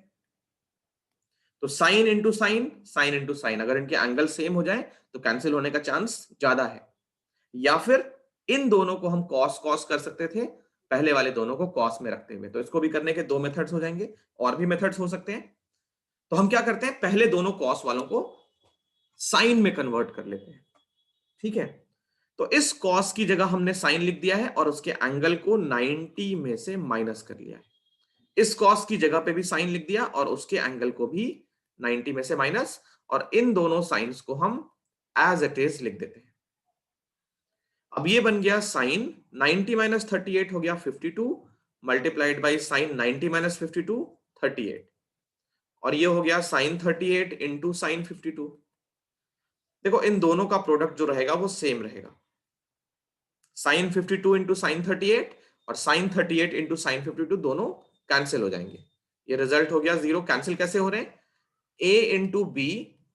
तो sine into sine, sine into sine, अगर इनके एंगल सेम हो जाए तो कैंसिल होने का चांस ज्यादा है। या फिर इन दोनों को हम कॉस कॉस कर सकते थे, पहले वाले दोनों को कॉस में रखते हुए। तो इसको भी करने के दो मेथड्स हो जाएंगे, और भी मेथड्स हो सकते हैं। तो हम क्या करते हैं, पहले दोनों कॉस वालों को साइन में कन्वर्ट कर लेते हैं। ठीक है, तो इस कॉस की जगह हमने साइन लिख दिया है और उसके एंगल को 90 में से माइनस कर लिया है। इस कॉस की जगह पे भी साइन लिख दिया और उसके एंगल को भी 90 में से माइनस, और इन दोनों साइंस को हम एज इट इज लिख देते हैं। अब ये बन गया साइन 90 माइनस 38 हो गया 52 मल्टीप्लाइड बाई साइन 90 माइनस 52 38 और ये हो गया साइन 38 इंटू साइन 52। देखो इन दोनों का प्रोडक्ट जो रहेगा वो सेम रहेगा, साइन 52 इंटू साइन 38 और साइन 38 इंटू साइन 52 दोनों कैंसिल हो जाएंगे। ये रिजल्ट हो गया 0। कैंसिल कैसे हो रहे हैं? a into B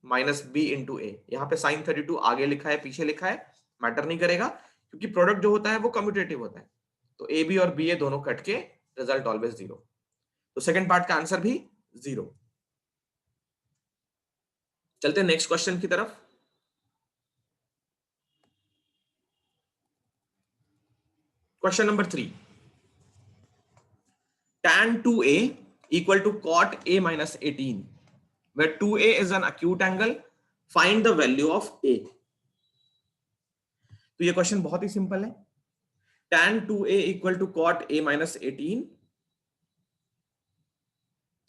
minus B into A. यहाँ पे साइन 32 आगे लिखा है पीछे लिखा है मैटर नहीं करेगा, क्योंकि प्रोडक्ट जो होता है वो कम्यूटेटिव होता है। तो ए बी और बी ए दोनों कट के रिजल्ट ऑलवेज 0। तो सेकंड पार्ट का आंसर भी 0। चलते हैं नेक्स्ट क्वेश्चन की तरफ। Question number 3, tan 2a equal to cot a minus 18 where 2a is an acute angle, find the value of a। तो ये क्वेश्चन बहुत ही सिंपल है। tan 2a equal to cot a minus 18,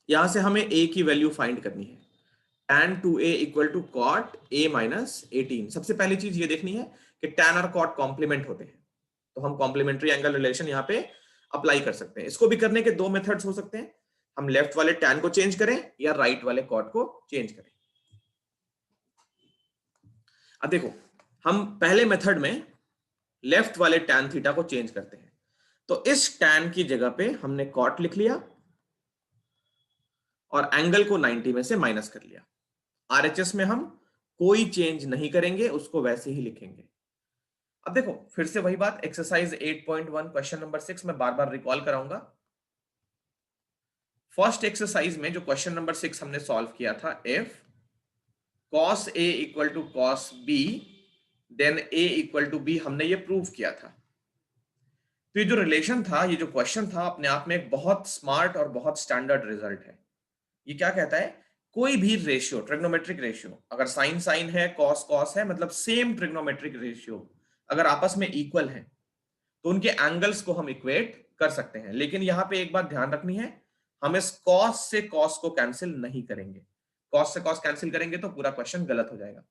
यहां से हमें a की वैल्यू फाइंड करनी है। tan 2a equal to cot a minus 18। सबसे पहली चीज ये देखनी है कि tan और cot कॉम्प्लीमेंट होते हैं, तो हम कॉम्प्लीमेंट्री एंगल रिलेशन यहाँ पे अप्लाई कर सकते हैं। इसको भी करने के दो मेथड्स हो सकते हैं, हम लेफ्ट वाले tan को चेंज करें या राइट वाले cot को चेंज करें। अब देखो हम पहले मेथड में लेफ्ट वाले tan थीटा को चेंज करते हैं, तो इस tan की जगह पे हमने cot लिख लिया और एंगल को 90 में से माइनस कर लिया। आरएचएस में हम कोई चेंज नहीं करेंगे, उसको वैसे ही लिखेंगे। अब देखो फिर से वही बात, एक्सरसाइज 8.1 क्वेश्चन नंबर 6 में बार बार रिकॉल कराऊंगा। फर्स्ट एक्सरसाइज में जो क्वेश्चन नंबर 6 हमने सॉल्व किया था, if cos a equal to cos b then a equal to b, हमने ये प्रूव किया था। तो ये जो रिलेशन था, ये जो क्वेश्चन था, अपने आप में एक बहुत स्मार्ट और बहुत स्टैंडर्ड रिजल्ट है। ये क्या कहता है, कोई भी रेशियो, ट्रिग्नोमेट्रिक रेशियो, अगर साइन साइन है कॉस कॉस है, मतलब सेम ट्रिग्नोमेट्रिक रेशियो अगर आपस में इक्वल है तो उनके एंगल्स को हम इक्वेट कर सकते हैं। लेकिन यहां पे एक बात ध्यान रखनी है, हम इस कॉस से कॉस को कैंसिल नहीं करेंगे। कॉस से कॉस कैंसिल करेंगे तो पूरा क्वेश्चन गलत हो जाएगा।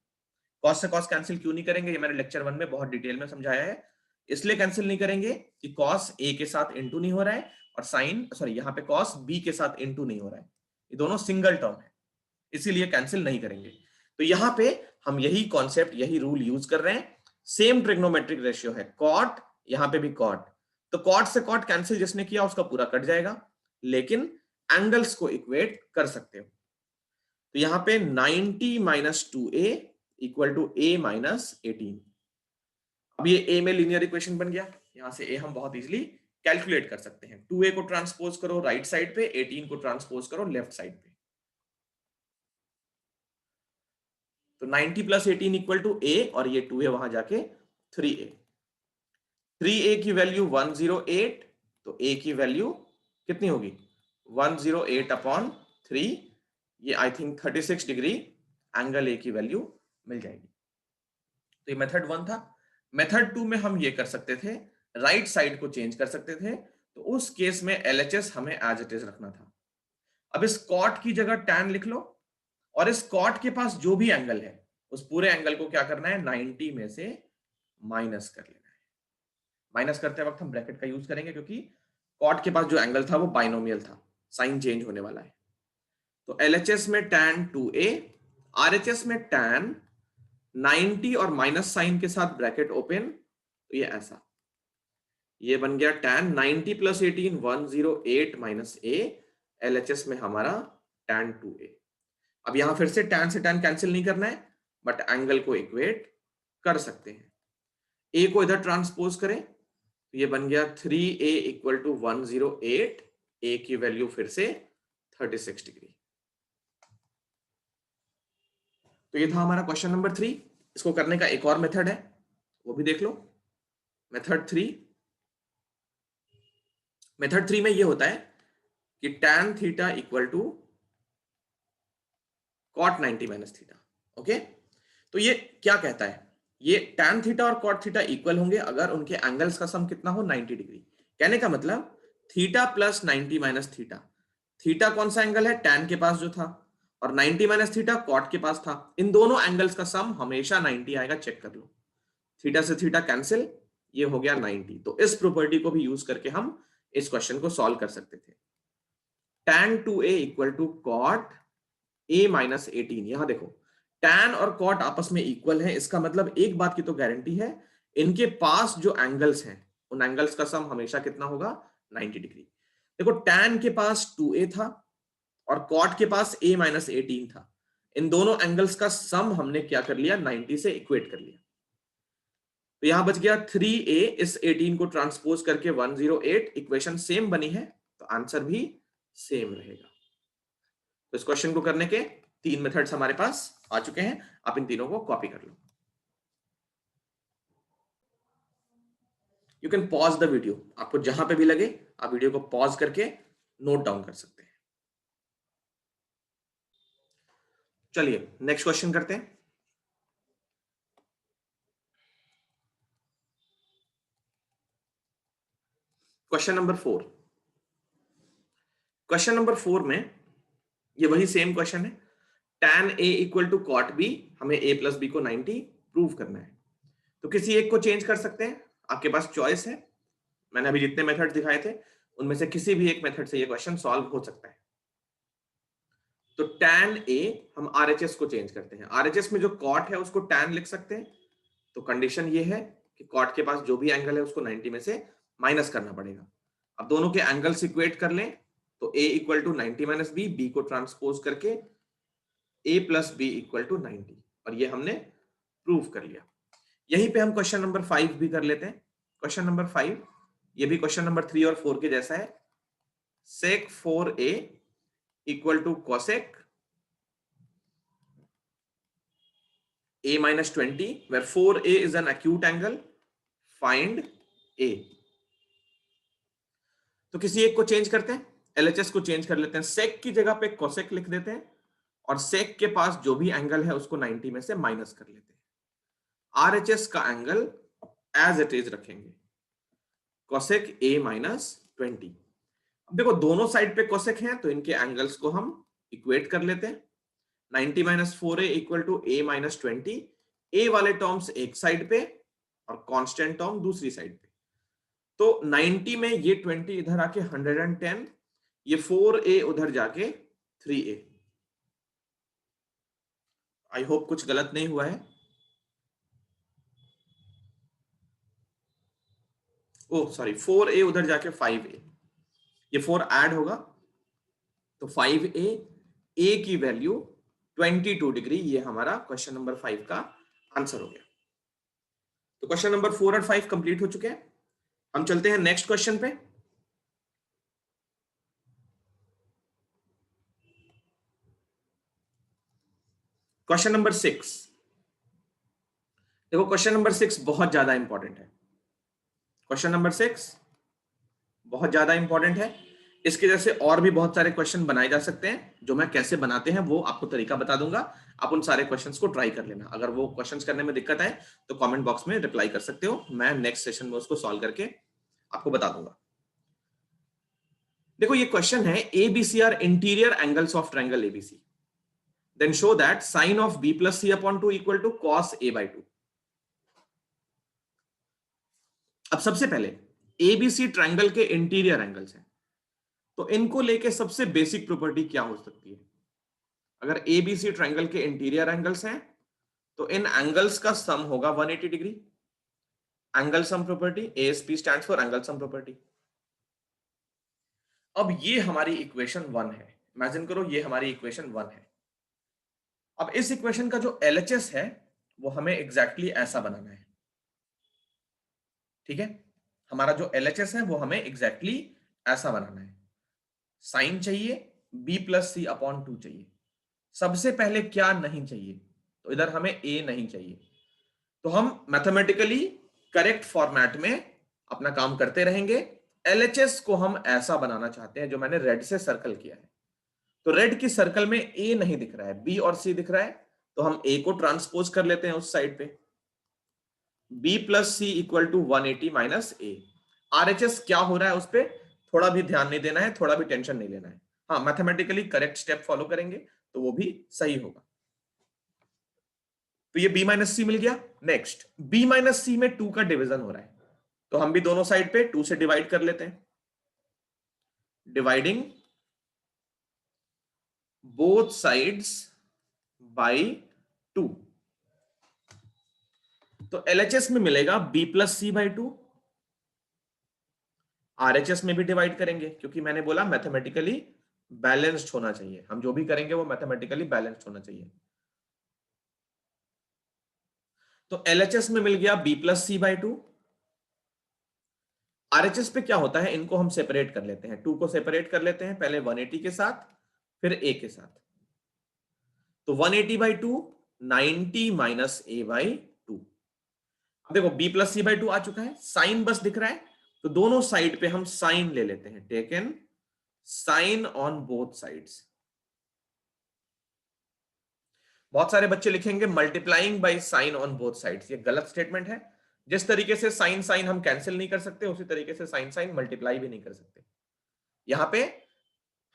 कॉस से कॉस कैंसिल क्यों नहीं करेंगे, ये मैंने लेक्चर 1 में बहुत डिटेल में समझाया है। इसलिए कैंसिल नहीं करेंगे कि कॉस ए के साथ इंटू नहीं हो रहा है और साइन यहाँ पे कॉस बी के साथ इंटू नहीं हो रहा है, ये दोनों सिंगल टर्म है, इसीलिए कैंसिल नहीं करेंगे। तो यहां पे हम यही कॉन्सेप्ट, यही रूल यूज कर रहे हैं। सेम ट्रिग्नोमेट्रिक रेशियो है, कॉट, यहां पे भी कॉट, तो कॉट से कॉट कैंसिल जिसने किया उसका पूरा कट जाएगा, लेकिन एंगल्स को इक्वेट कर सकते हो। तो यहां पे 90 minus 2a equal to a minus 18। अब ये a में लीनियर इक्वेशन बन गया, यहां से a हम बहुत इजीली कैलकुलेट कर सकते हैं। 2a को ट्रांसपोज करो राइट साइड पे, 18 को ट्रांसपोज करो लेफ्ट साइड पे। तो 90 प्लस 18 इक्वल टू a और ये 2a वहां जाके 3a। 3a की वैल्यू 108, तो a की वैल्यू कितनी होगी 108 अपॉन 3, ये I think 36 degree angle a की वैल्यू मिल जाएगी। तो ये मेथड 1 था। मेथड 2 में हम ये कर सकते थे, राइट साइड को चेंज कर सकते थे, तो उस केस में LHS हमें एज इट इज रखना था। अब इस कॉट की जगह tan लिख लो और इस कॉट के पास जो भी एंगल है उस पूरे एंगल को क्या करना है 90 में से माइनस कर लेना है। माइनस करते वक्त हम ब्रैकेट का यूज करेंगे क्योंकि कॉट के पास जो एंगल था वो बाइनोमियल था, साइन चेंज होने वाला है। तो LHS में tan 2a, RHS में tan 90 और माइनस साइन के साथ ब्रैकेट ओपन, तो ये ऐसा, ये बन गया tan 90 plus 18 108 minus a, LHS में हमारा tan 2a। अब यहां फिर से tan से tan कैंसिल नहीं करना है, बट एंगल को इक्वेट कर सकते हैं। a को इधर ट्रांसपोज करें तो ये बन गया 3a इक्वल टू 108, a की वैल्यू फिर से 36 डिग्री। तो ये था हमारा क्वेश्चन नंबर 3। इसको करने का एक और मेथड है, वो भी देख लो। मेथड 3 में ये होता है कि tan theta equal to cot 90 minus theta. Okay, तो ये क्या कहता है, ये tan थीटा और cot थीटा इक्वल होंगे अगर उनके एंगल्स का सम कितना हो 90 डिग्री। कहने का मतलब theta plus 90 minus theta, theta कौन सा एंगल है tan के पास जो था, और 90 माइनस थीटा cot के पास था। इन दोनों एंगल्स का सम हमेशा 90 आएगा, चेक कर लो। थीटा से थीटा कैंसिल, ये हो गया 90। तो इस प्रॉपर्टी को भी यूज करके हम इस क्वेश्चन को सॉल्व कर सकते थे। tan 2a equal to cot a minus 18। यहां देखो tan और cot आपस में इक्वल है, इसका मतलब एक बात की तो गारंटी है, इनके पास जो एंगल्स हैं उन एंगल्स का सम हमेशा कितना होगा, 90 डिग्री। देखो tan के पास 2a था और cot के पास a माइनस 18 था, इन दोनों एंगल्स का सम हमने क्या कर लिया, 90 से इक्वेट कर लिया। तो यहां बच गया 3a, इस 18 को ट्रांसपोज करके 108, इक्वेशन सेम बनी है तो आंसर भी सेम रहेगा। तो इस क्वेश्चन को करने के 3 मेथड्स हमारे पास आ चुके हैं, आप इन तीनों को कॉपी कर लो। You can pause the video, आपको जहां पे भी लगे आप वीडियो को पॉज करके नोट डाउन कर सकते हैं। चलिए नेक्स्ट क्वेश्चन करते हैं। Question number 4। क्वेश्चन नंबर 4 में ये वही सेम क्वेश्चन है, tan a equal to cot b, हमें a प्लस बी को 90 प्रूव करना है। तो किसी एक को चेंज कर सकते हैं, आपके पास चॉइस है। मैंने अभी जितने मेथड दिखाए थे उनमें से किसी भी एक मेथड से ये क्वेश्चन सॉल्व हो सकता है। तो tan a हम RHS को चेंज करते हैं, RHS में जो cot है उसको tan लिख सकते हैं। तो कंडीशन ये है कि cot के पास जो भी एंगल है उसको 90 में से माइनस करना पड़ेगा। अब दोनों के एंगल्स इक्वेट कर लें तो a equal to 90 minus B, B को ट्रांसपोज करके a plus B equal to 90, और ये हमने प्रूव कर लिया। यहीं पे हम क्वेश्चन नंबर 5 भी कर लेते हैं। क्वेश्चन नंबर 5 ये भी क्वेश्चन नंबर 3 और 4 के जैसा है। sec 4a equal to cosec a minus 20 where 4a is an acute angle, find a। तो किसी एक को चेंज करते हैं, LHS को चेंज कर लेते हैं, sec की जगह पे cosec लिख देते हैं और sec के पास जो भी एंगल है उसको 90 में से माइनस कर लेते हैं। RHS का एंगल एज इट इज रखेंगे, cosec a minus 20। अब देखो दोनों साइड पे cosec हैं तो इनके एंगल्स को हम इक्वेट कर लेते हैं। 90 minus 4a equal to a minus 20, a वाले टर्म्स एक साइड पे और कांस्टेंट टर्म दूसरी साइड पे। तो 90 में ये 20 इधर आके 110, ये 4a उधर जाके 3a। आई होप कुछ गलत नहीं हुआ है। ओह सॉरी, 4a उधर जाके 5a, ये 4 ऐड होगा तो 5a, a की वैल्यू 22 डिग्री, ये हमारा क्वेश्चन नंबर 5 का आंसर हो गया। तो क्वेश्चन नंबर 4 और 5 कंप्लीट हो चुके हैं। हम चलते हैं नेक्स्ट क्वेश्चन पे। Question number 6। देखो क्वेश्चन नंबर 6 बहुत ज्यादा इंपॉर्टेंट है। क्वेश्चन नंबर 6 बहुत ज्यादा इंपॉर्टेंट है। इसके जैसे और भी बहुत सारे क्वेश्चन बनाए जा सकते हैं, जो मैं कैसे बनाते हैं वो आपको तरीका बता दूंगा। आप उन सारे क्वेश्चंस को ट्राई कर लेना। अगर वो क्वेश्चंस करने में दिक्कत है तो कमेंट बॉक्स में रिप्लाई कर सकते हो, मैं नेक्स्ट सेशन में उसको सॉल्व करके आपको बता दूंगा। देखो ये क्वेश्चन है, ABC are interior angles of triangle ABC, then show that sine of B plus C upon 2 equal to cos A by 2। अब सबसे पहले एबीसी ट्रायंगल के इंटीरियर एंगल्स हैं, तो इनको लेके सबसे बेसिक प्रॉपर्टी क्या हो सकती है। अगर एबीसी ट्रायंगल के इंटीरियर एंगल्स हैं तो इन एंगल्स का सम होगा 180 degree. Angle sum property, ASP stands for angle sum property. अब ये हमारी इक्वेशन 1 है, इमेजिन करो ये हमारी इक्वेशन 1 है। अब इस इक्वेशन का जो एलएचएस है वो हमें एग्जैक्टली ऐसा बनाना है, ठीक है। हमारा जो एलएचएस है वो हमें एग्जैक्टली ऐसा बनाना है। साइन चाहिए, बी प्लस सी अपॉन 2 चाहिए। सबसे पहले क्या नहीं चाहिए, तो इधर हमें ए नहीं चाहिए। तो हम मैथमेटिकली करेक्ट फॉर्मेट में अपना काम करते रहेंगे। एलएचएस को हम ऐसा बनाना चाहते हैं जो मैंने रेड से सर्कल किया है। तो रेड की सर्कल में ए नहीं दिख रहा है, बी और सी दिख रहा है, तो हम ए को ट्रांसपोज कर लेते हैं उस साइड पे। B plus C equal to 180 minus A. RHS क्या हो रहा है उस पर थोड़ा भी ध्यान नहीं देना है, थोड़ा भी टेंशन नहीं लेना है। हाँ मैथमेटिकली करेक्ट स्टेप फॉलो करेंगे तो वो भी सही होगा। तो ये b माइनस सी मिल गया। नेक्स्ट b माइनस सी में 2 का डिवीजन हो रहा है, तो हम भी दोनों साइड पे 2 से डिवाइड कर लेते हैं, डिवाइडिंग बोथ साइड्स बाई 2। तो LHS में मिलेगा b plus C by 2। RHS में भी डिवाइड करेंगे क्योंकि मैंने बोला मैथमेटिकली बैलेंस्ड होना चाहिए, हम जो भी करेंगे वो मैथमेटिकली बैलेंस्ड होना चाहिए। तो LHS में मिल गया b plus C by 2। RHS पे क्या होता है, इनको हम सेपरेट कर लेते हैं, 2 को सेपरेट कर लेते हैं, पहले 180 के साथ फिर a के साथ। तो 180 बाई 2 90 माइनस a बाई 2। अब देखो b प्लस सी बाई 2 आ चुका है, साइन बस दिख रहा है, तो दोनों साइड पे हम साइन ले लेते हैं, taken sine on both sides. बहुत सारे बच्चे लिखेंगे multiplying by sine on both sides, ये गलत स्टेटमेंट है। जिस तरीके से साइन साइन हम कैंसिल नहीं कर सकते, उसी तरीके से साइन साइन मल्टीप्लाई भी नहीं कर सकते। यहां पे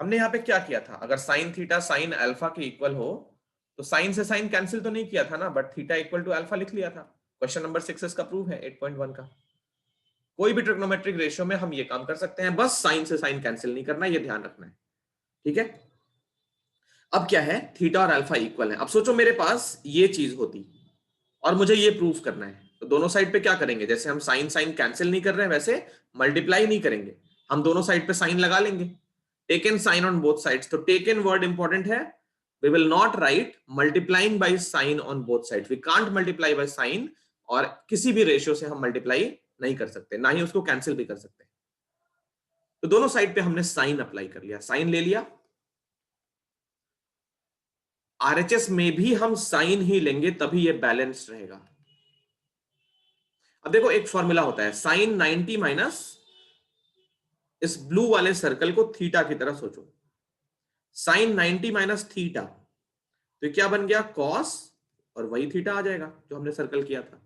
हमने यहां पे क्या किया था, अगर साइन थीटा साइन अल्फा के इक्वल हो तो साइन से साइन कैंसिल तो नहीं किया था ना, but theta equal to alpha लिख लिया था। क्वेश्चन नंबर 6 इसका प्रूफ है 8.1 का। कोई भी ट्रिग्नोमेट्रिक रेशियो में हम ये काम कर सकते हैं, बस साइन से साइन कैंसिल नहीं करना, ये ध्यान रखना है, ठीक है। अब क्या है, थीटा और अल्फा इक्वल है। अब सोचो मेरे पास ये चीज होती और मुझे ये प्रूफ करना है, तो दोनों साइड पे क्या करेंगे, जैसे हम साइन साइन कैंसिल नहीं कर रहे हैं वैसे मल्टीप्लाई नहीं करेंगे, हम दोनों साइड पे साइन लगा लेंगे, taken sine on both sides. तो टेकन वर्ड इंपॉर्टेंट है, we will not write multiplying by sine on both sides, we can't multiply by sine, और किसी भी रेशियो से हम मल्टीप्लाई नहीं कर सकते, ना ही उसको कैंसिल भी कर सकते। तो दोनों साइड पे हमने साइन अप्लाई कर लिया, साइन ले लिया। RHS में भी हम साइन ही लेंगे तभी ये बैलेंस रहेगा। अब देखो एक फॉर्मूला होता है, साइन 90 माइनस इस ब्लू वाले सर्कल को थीटा की तरह सोचो, साइन 90 माइनस थीटा, तो क्या बन गया कॉस, और वही थीटा आ जाएगा जो हमने सर्कल किया था।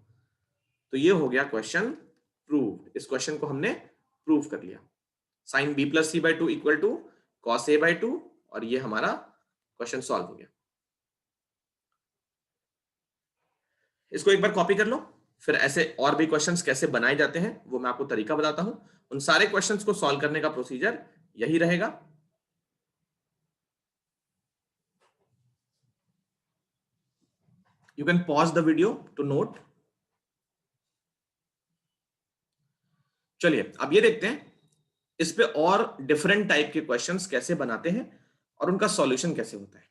तो ये हो गया क्वेश्चन प्रूव, इस क्वेश्चन को हमने प्रूव कर लिया। Sine b plus C by 2 equal to cos a by 2, और ये हमारा क्वेश्चन सॉल्व हो गया। इसको एक बार कॉपी कर लो, फिर ऐसे और भी क्वेश्चंस कैसे बनाए जाते हैं वो मैं आपको तरीका बताता हूं। उन सारे क्वेश्चंस को सॉल्व करने का प्रोसीजर यही रहेगा। You can pause the video to note. चलिए अब ये देखते हैं इस पे और डिफरेंट टाइप के क्वेश्चंस कैसे बनाते हैं और उनका सॉल्यूशन कैसे होता है।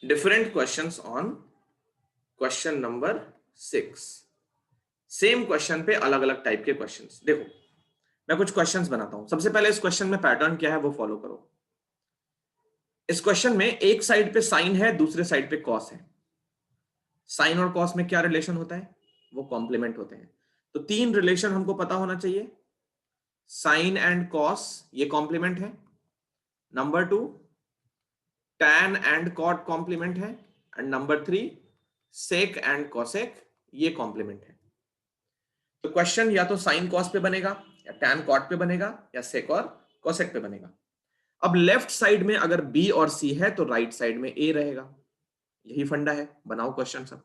Different questions on question number 6। Same question पे अलग अलग टाइप के क्वेश्चंस। देखो मैं कुछ क्वेश्चंस बनाता हूं, सबसे पहले इस क्वेश्चन में पैटर्न क्या है वो फॉलो करो। इस क्वेश्चन में एक साइड पे साइन है, दूसरे साइड पे कॉस है। साइन और कॉस में क्या रिलेशन होता है, वो कॉम्प्लीमेंट होते हैं। तो 3 रिलेशन हमको पता होना चाहिए, साइन एंड कॉस ये कॉम्प्लीमेंट है, number 2 tan and cot complement है, and number 3 sec and cosec ये कॉम्प्लीमेंट है। तो क्वेश्चन या तो साइन कॉस पे बनेगा, या टैन कॉट पे बनेगा, या सेक और कॉसेक पे बनेगा। अब लेफ्ट साइड में अगर बी और सी है तो राइट साइड में ए रहेगा, यही फंडा है। बनाओ क्वेश्चन सब।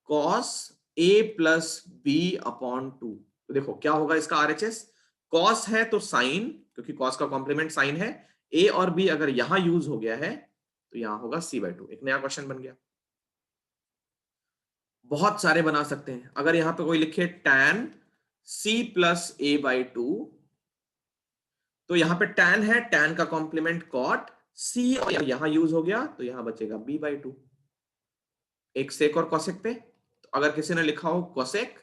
Cos A plus B upon 2, तो देखो क्या होगा इसका आरएचएस, कॉस है तो साइन, क्योंकि कॉस का कॉम्प्लीमेंट साइन है, ए और बी अगर यहां यूज हो गया है तो यहां होगा सी बाई 2। एक नया क्वेश्चन बन गया। बहुत सारे बना सकते हैं, अगर यहां पे कोई लिखे tan c plus A by 2, तो यहां पे tan है, tan का कॉम्प्लीमेंट cot, c और यहां यूज हो गया तो यहां बचेगा b बाई 2। एक सेक और कॉसेक पे, तो अगर किसी ने लिखा हो cosec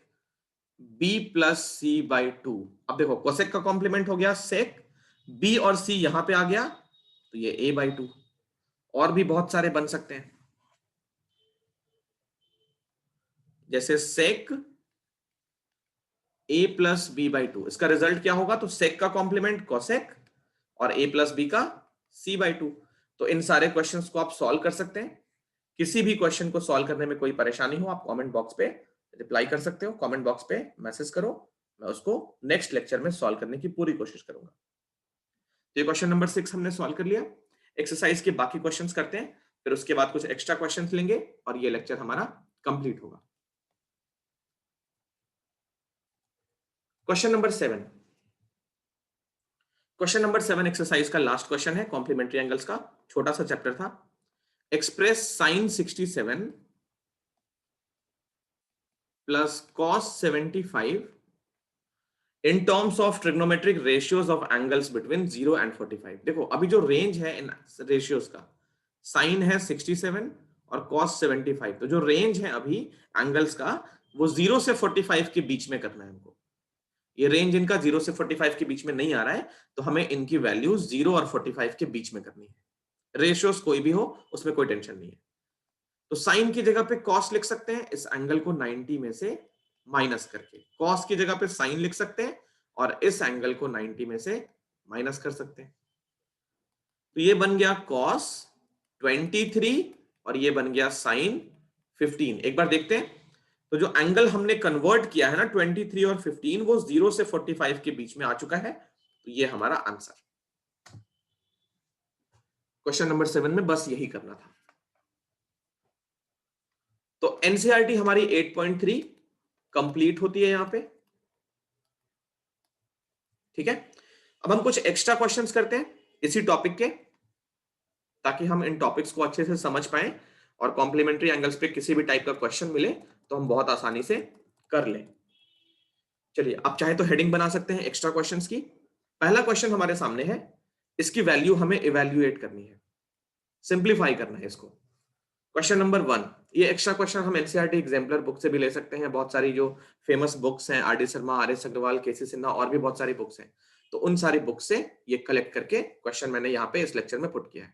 b plus C by 2, अब देखो कोसेक का कॉम्प्लीमेंट हो गया सेक, b और c यहां पे आ गया तो ये a बाई 2। और भी बहुत सारे बन सकते हैं, जैसे सेक a प्लस बी बाई 2, इसका रिजल्ट क्या होगा, तो सेक का कॉम्प्लीमेंट कोसेक और a प्लस बी का c बाई 2। तो इन सारे क्वेश्चंस को आप सॉल्व कर सकते हैं। किसी भी क्वेश्चन को सॉल्व करने में कोई परेशानी हो आप कमेंट बॉक्स पे रिप्लाई कर सकते हो, कमेंट बॉक्स पे मैसेज करो, मैं उसको नेक्स्ट लेक्चर में सॉल्व करने की पूरी कोशिश करूंगा। तो ये क्वेश्चन नंबर 6 हमने सॉल्व कर लिया। एक्सरसाइज के बाकी क्वेश्चंस करते हैं, फिर उसके बाद कुछ एक्स्ट्रा क्वेश्चंस लेंगे और ये लेक्चर हमारा कंप्लीट होगा। Question number 7, question number 7 exercise का लास्ट क्वेश्चन है, कॉम्प्लीमेंट्री एंगल्स का, छोटा सा चैप्टर था। Express sine 67 plus cos 75 in terms of trigonometric ratios of angles between 0 and 45। देखो अभी जो रेंज है इन रेशियोज का, साइन है 67 और कॉस 75, तो जो रेंज है अभी एंगल्स का वो 0 से 45 के बीच में करना है हमको। ये रेंज इनका 0 से 45 के बीच में नहीं आ रहा है, तो हमें इनकी वैल्यू 0 और 45 के बीच में करनी है। रेशियोज कोई भी हो उसमें कोई टेंशन नहीं है। तो साइन की जगह पे कॉस लिख सकते हैं, इस एंगल को 90 में से माइनस करके कॉस की जगह पे साइन लिख सकते हैं और इस एंगल को 90 में से माइनस कर सकते हैं। तो ये बन गया कॉस 23 और ये बन गया साइन 15। एक बार देखते हैं, तो जो एंगल हमने कन्वर्ट किया है ना 23 और 15, वो 0 से 45 के बीच में आ चुका है। तो ये हमारा आंसर। क्वेश्चन नंबर 7 में बस यही करना था। तो एनसीईआरटी हमारी 8.3 कंप्लीट होती है यहां पे, ठीक है। अब हम कुछ एक्स्ट्रा क्वेश्चंस करते हैं इसी टॉपिक के, ताकि हम इन टॉपिक्स को अच्छे से समझ पाए और कॉम्प्लीमेंट्री एंगल्स पे किसी भी टाइप का क्वेश्चन मिले तो हम बहुत आसानी से कर लें। चलिए आप चाहे तो हेडिंग बना सकते हैं एक्स्ट्रा क्वेश्चंस की। पहला क्वेश्चन हमारे सामने है, इसकी वैल्यू हमें इवैल्यूएट करनी है, सिंप्लीफाई करना है इसको। क्वेश्चन नंबर 1, ये एक्स्ट्रा क्वेश्चन हम एनसीईआरटी एग्जाम्पलर बुक से भी ले सकते हैं। बहुत सारी जो फेमस बुक्स हैं, R D Sharma, R S Agarwal, K C Sinha और भी बहुत सारी बुक्स हैं, तो उन सारी बुक से ये कलेक्ट करके क्वेश्चन मैंने यहाँ पे इस लेक्चर में पुट किया है।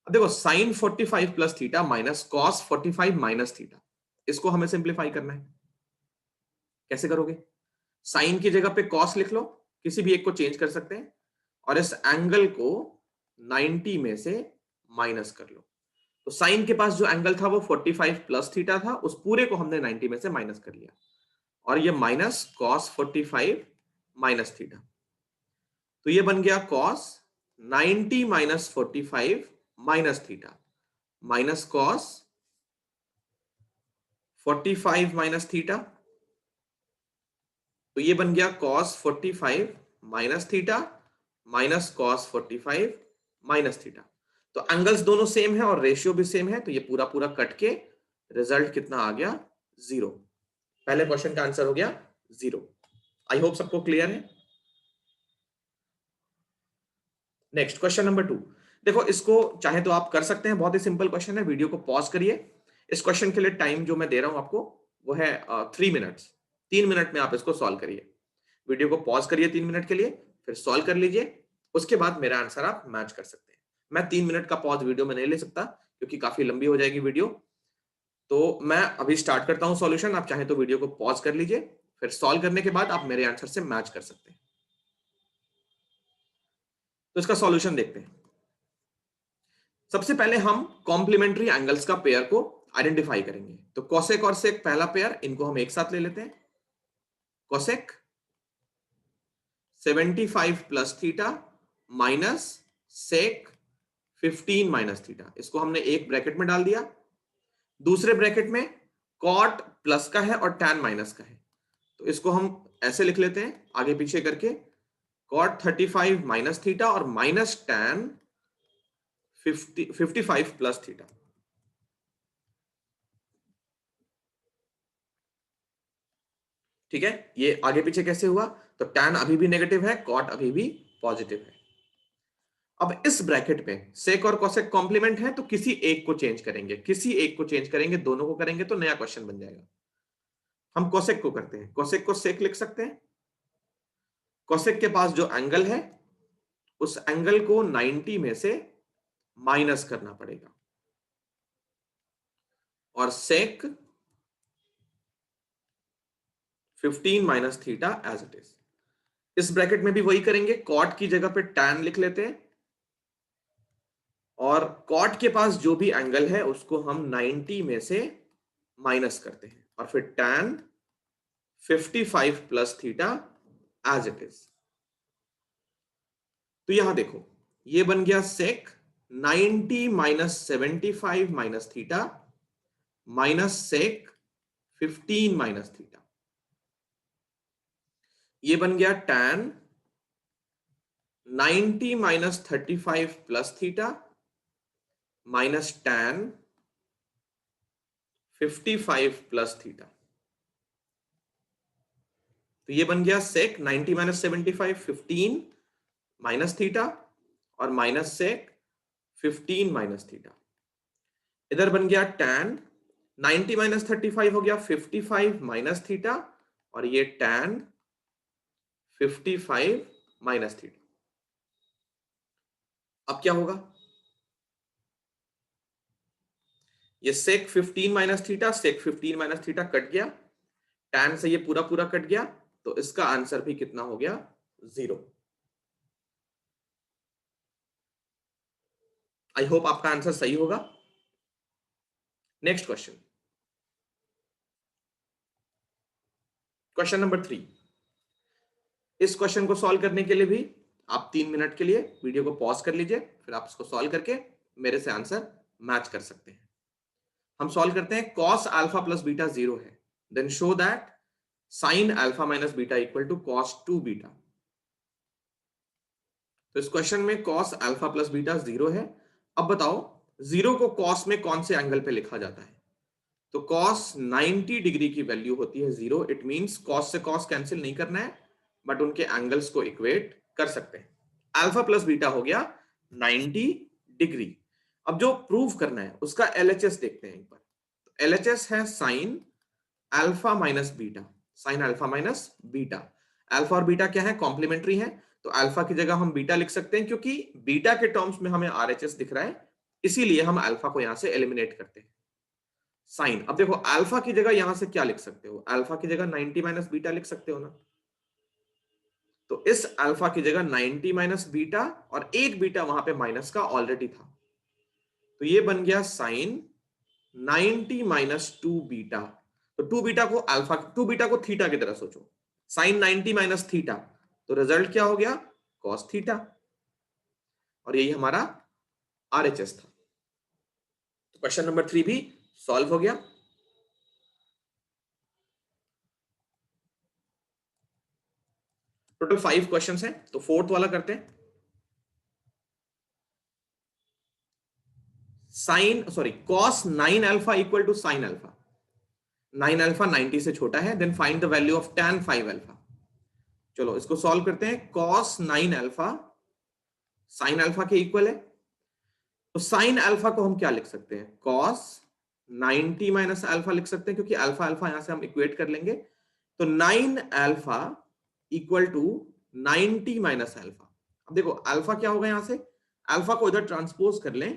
अब देखो sine 45 plus theta minus cos 45 minus theta, इसको हमें सिंप्लीफाई करना है। कैसे करोगे? साइन की जगह पे कॉस लिख लो, किसी भी एक को चेंज कर सकते हैं, और इस एंगल को 90 में से माइनस कर लो। तो साइन के पास जो एंगल था वो 45 प्लस थीटा था, उस पूरे को हमने 90 में से माइनस कर लिया, और ये माइनस कॉस 45 माइनस थीटा। तो ये बन गया cos 90 minus 45 minus theta, minus cos 45 minus theta. तो ये बन गया cos 45 minus theta minus cos 45 minus theta. तो एंगल्स दोनों सेम है और रेशियो भी सेम है, तो ये पूरा पूरा कट के रिजल्ट कितना आ गया? 0। पहले क्वेश्चन का आंसर हो गया 0। आई होप सबको क्लियर है। नेक्स्ट क्वेश्चन नंबर 2, देखो इसको चाहे तो आप कर सकते हैं, बहुत ही सिंपल क्वेश्चन है। वीडियो को पॉज करिए। इस क्वेश्चन के लिए टाइम जो मैं दे रहा हूं आपको वो है 3 मिनट्स। 3 मिनट में आप इसको सॉल्व करिए। वीडियो को पॉज करिए 3 मिनट के लिए, फिर सॉल्व कर लीजिए, उसके बाद मेरा आंसर आप मैच कर सकते हैं। मैं 3 मिनट का पॉज वीडियो में नहीं ले सकता क्योंकि काफी लंबी हो जाएगी वीडियो। तो मैं अभी स्टार्ट करता हूं सॉल्यूशन, आप चाहे तो वीडियो को पॉज कर लीजिए, फिर सॉल्व करने के बाद आप मेरे आंसर से मैच कर सकते हैं। तो इसका सॉल्यूशन देखते हैं। सबसे पहले हम कॉम्प्लीमेंट्री एंगल्स का पेयर को आइडेंटिफाई करेंगे। तो कोसेक और सेक पहला पेयर, इनको हम एक साथ ले लेते हैं। Cosec 75 plus theta minus sec 15 minus theta, इसको हमने एक ब्रैकेट में डाल दिया। दूसरे ब्रैकेट में कॉट प्लस का है और टैन माइनस का है, तो इसको हम ऐसे लिख लेते हैं आगे पीछे करके, कॉट 35 माइनस थीटा और माइनस टैन 55 प्लस थीटा। ठीक है, ये आगे पीछे कैसे हुआ? तो टैन अभी भी नेगेटिव है, कॉट अभी भी पॉजिटिव है। अब इस ब्रैकेट में सेक और कोसेक कॉम्प्लीमेंट है, तो किसी एक को चेंज करेंगे, किसी एक को चेंज करेंगे, दोनों को करेंगे तो नया क्वेश्चन बन जाएगा। हम कोसेक को करते हैं, कोसेक को सेक लिख सकते हैं। कोसेक के पास जो एंगल है उस एंगल को 90 में से माइनस करना पड़ेगा, और sec 15 minus theta as it is. इस ब्रैकेट में भी वही करेंगे, कॉट की जगह पे टैन लिख लेते हैं, और कॉट के पास जो भी एंगल है उसको हम 90 में से माइनस करते हैं। और फिर tan 55 plus theta as it is. तो यहां देखो, ये बन गया sec 90 minus 75 minus theta minus sec 15 minus theta. ये बन गया tan 90 minus 35 plus theta minus tan 55 plus theta. तो ये बन गया sec 90 माइनस 75 15 माइनस थीटा और माइनस sec 15 माइनस थीटा। इधर बन गया tan 90 माइनस 35 हो गया 55 माइनस थीटा और ये tan 55 माइनस थीटा। अब क्या होगा, ये sec 15 minus theta sec 15 minus theta cut गया, tan से ये पूरा पूरा कट गया, तो इसका आंसर भी कितना हो गया, 0। आई होप आपका आंसर सही होगा। Next question, question number 3। इस क्वेश्चन को सॉल्व करने के लिए भी आप 3 मिनट के लिए वीडियो को पॉज कर लीजिए, फिर आप इसको सॉल्व करके मेरे से आंसर मैच कर सकते हैं। हम सॉल्व करते हैं, cos अल्फा प्लस बीटा 0 है, then show that sin alpha minus beta equal to cos 2 beta. तो इस क्वेश्चन में cos अल्फा प्लस बीटा 0 है। अब बताओ 0 को cos में कौन से एंगल पे लिखा जाता है? तो cos 90 डिग्री की वैल्यू होती है 0। इट मींस cos से cos कैंसिल नहीं करना है, बट उनके एंगल्स को इक्वेट कर सकते हैं। अल्फा प्लस बीटा हो गया 90 डिग्री। अब जो प्रूव करना है उसका LHS देखते हैं एक बार। तो LHS है sine alpha minus beta, sine alpha minus beta. Alpha और बीटा क्या है, कॉम्प्लीमेंट्री है, तो अल्फा की जगह हम बीटा लिख सकते हैं, क्योंकि बीटा के टर्म्स में हमें RHS दिख रहा है, इसीलिए हम अल्फा को यहां से एलिमिनेट करते हैं। साइन, अब देखो अल्फा की जगह यहां से क्या लिख सकते हो, अल्फा की जगह 90 माइनस बीटा लिख सकते हो ना। तो इस अल्फा की जगह 90 माइनस बीटा और एक बीटा वहां पे माइनस का ऑलरेडी था, तो ये बन गया साइन 90 माइनस 2 बीटा। तो 2 बीटा को अल्फा, 2 बीटा को थीटा की तरह सोचो, साइन 90 माइनस थीटा, तो रिजल्ट क्या हो गया, कॉस थीटा, और यही हमारा RHS था। तो क्वेश्चन नंबर 3 भी सॉल्व हो गया। टोटल 5 क्वेश्चंस हैं, तो फोर्थ वाला करते हैं। Sine sorry cos 9 alpha equal to sine alpha. 9 alpha 90 से छोटा है, then find the value of tan 5 alpha. चलो इसको सॉल्व करते हैं। कॉस 9 अल्फा साइन अल्फा के इक्वल है, तो साइन अल्फा को हम क्या लिख सकते हैं, कॉस 90 माइनस अल्फा लिख सकते हैं, क्योंकि अल्फा अल्फा यहां से हम इक्वेट कर लेंगे। तो 9 alpha equal to 90 minus alpha. अब देखो अल्फा क्या होगा, यहां से अल्फा को इधर ट्रांसपोज कर लें,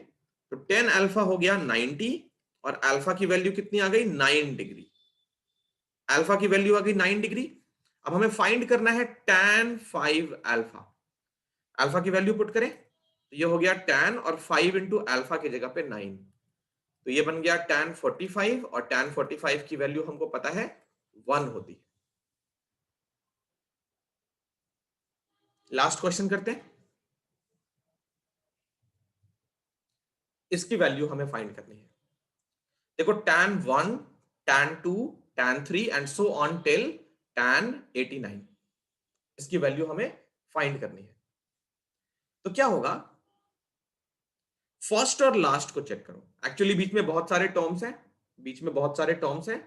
तो 10 अल्फा हो गया 90 और अल्फा की वैल्यू कितनी आ गई, 9 डिग्री। अल्फा की वैल्यू आ गई 9 डिग्री। अब हमें फाइंड करना है tan 5 अल्फा। अल्फा की वैल्यू पुट करें, तो ये हो गया tan और 5 इंटू अल्फा की जगह पे 9, तो ये बन गया tan 45 और tan 45 की वैल्यू हमको पता है 1 होती है। लास्ट क्वेश्चन करते हैं, इसकी वैल्यू हमें फाइंड करनी है। देखो tan 1 tan 2 tan 3 and so on till tan 89, इसकी वैल्यू हमें फाइंड करनी है। तो क्या होगा, फर्स्ट और लास्ट को चेक करो। एक्चुअली बीच में बहुत सारे टर्म्स हैं, बीच में बहुत सारे टर्म्स हैं।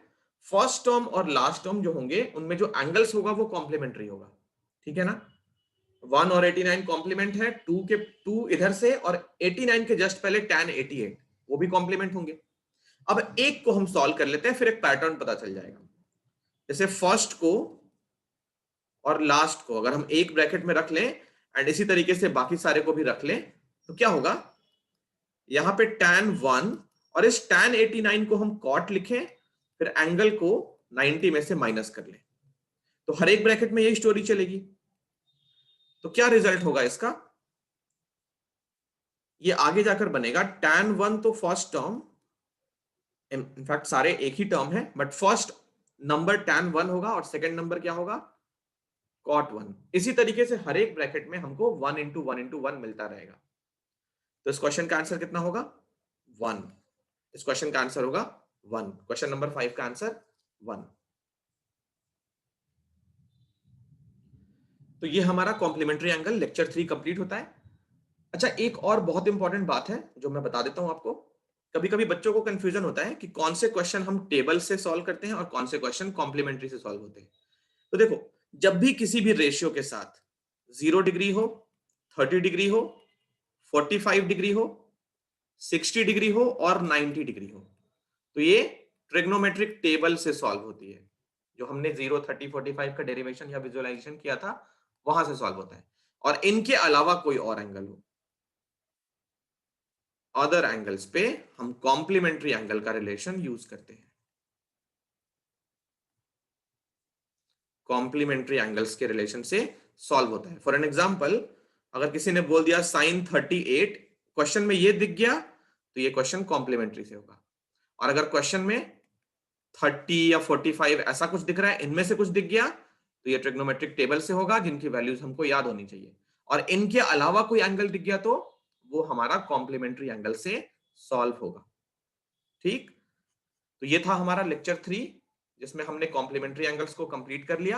फर्स्ट टर्म और लास्ट टर्म जो होंगे उनमें जो एंगल्स होगा वो कॉम्प्लीमेंट्री होगा, ठीक है ना। 1 और 89 कॉम्प्लीमेंट है, 2 के 2 इधर से और 89 के जस्ट पहले tan 88 वो भी कॉम्प्लीमेंट होंगे। अब एक को हम सॉल्व कर लेते हैं, फिर एक पैटर्न पता चल जाएगा। जैसे फर्स्ट को और लास्ट को अगर हम एक ब्रैकेट में रख लें एंड इसी तरीके से बाकी सारे को भी रख लें, तो क्या होगा, यहां पे tan 1 और इस tan 89 को हम कॉट लिखें, फिर एंगल को 90 में से माइनस कर लें, तो हर एक ब्रैकेट में यही स्टोरी चलेगी। तो क्या रिजल्ट होगा इसका, ये आगे जाकर बनेगा tan 1 तो फर्स्ट टर्म, इनफैक्ट सारे एक ही टर्म है, बट फर्स्ट नंबर tan 1 होगा और सेकंड नंबर क्या होगा, cot 1। इसी तरीके से हर एक ब्रैकेट में हमको 1 इंटू 1 इंटू 1 मिलता रहेगा। तो इस क्वेश्चन का आंसर कितना होगा, 1। इस क्वेश्चन का आंसर होगा 1। क्वेश्चन नंबर 5 का आंसर 1। तो ये हमारा कॉम्प्लीमेंट्री एंगल लेक्चर 3 कंप्लीट होता है। अच्छा, एक और बहुत इंपॉर्टेंट बात है जो मैं बता देता हूं आपको। कभी कभी बच्चों को कंफ्यूजन होता है कि कौन से क्वेश्चन हम टेबल से सॉल्व करते हैं और कौन से क्वेश्चन कॉम्प्लीमेंट्री से सॉल्व होते हैं। तो देखो, जब भी किसी भी रेशियो के साथ 0 डिग्री हो, 30 डिग्री हो, 45 डिग्री हो, 60 डिग्री हो और 90 डिग्री हो, तो ये ट्रिग्नोमेट्रिक टेबल से सॉल्व होती है। जो हमने 0, 30, 45 का डेरिवेशन या विजुअलाइजेशन किया था, वहां से सॉल्व होता है। और इनके अलावा कोई और एंगल हो, अदर एंगल्स पे हम कॉम्प्लीमेंट्री एंगल का रिलेशन यूज करते हैं। कॉम्प्लीमेंट्री एंगल्स के रिलेशन से सॉल्व होता है। फॉर एन एग्जांपल, अगर किसी ने बोल दिया sin 38, क्वेश्चन में ये दिख गया तो ये क्वेश्चन कॉम्प्लीमेंट्री से होगा। और अगर क्वेश्चन में 30 या 45 ऐसा कुछ दिख रहा है, इनमें से कुछ दिख गया, तो ये ट्रिग्नोमेट्रिक टेबल से होगा जिनकी वैल्यूज हमको याद होनी चाहिए। और इनके अलावा कोई एंगल दिख गया तो वो हमारा कॉम्प्लीमेंट्री एंगल से सॉल्व होगा। ठीक, तो ये था हमारा लेक्चर 3 जिसमें हमने कॉम्प्लीमेंट्री एंगल्स को कंप्लीट कर लिया।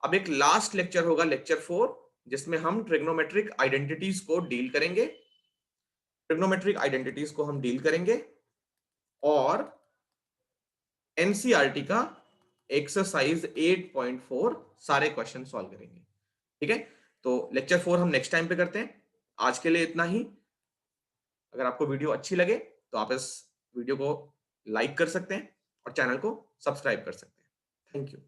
अब एक लास्ट लेक्चर होगा लेक्चर 4 जिसमें हम ट्रिग्नोमेट्रिक आइडेंटिटीज को डील करेंगे। ट्रिग्नोमेट्रिक आइडेंटिटीज को हम डील करेंगे और एनसीईआरटी का एक्सरसाइज 8.4 सारे क्वेश्चन सॉल्व करेंगे। ठीक है, तो लेक्चर 4 हम नेक्स्ट टाइम पे करते हैं। आज के लिए इतना ही। अगर आपको वीडियो अच्छी लगे तो आप इस वीडियो को लाइक कर सकते हैं और चैनल को सब्सक्राइब कर सकते हैं। Thank you.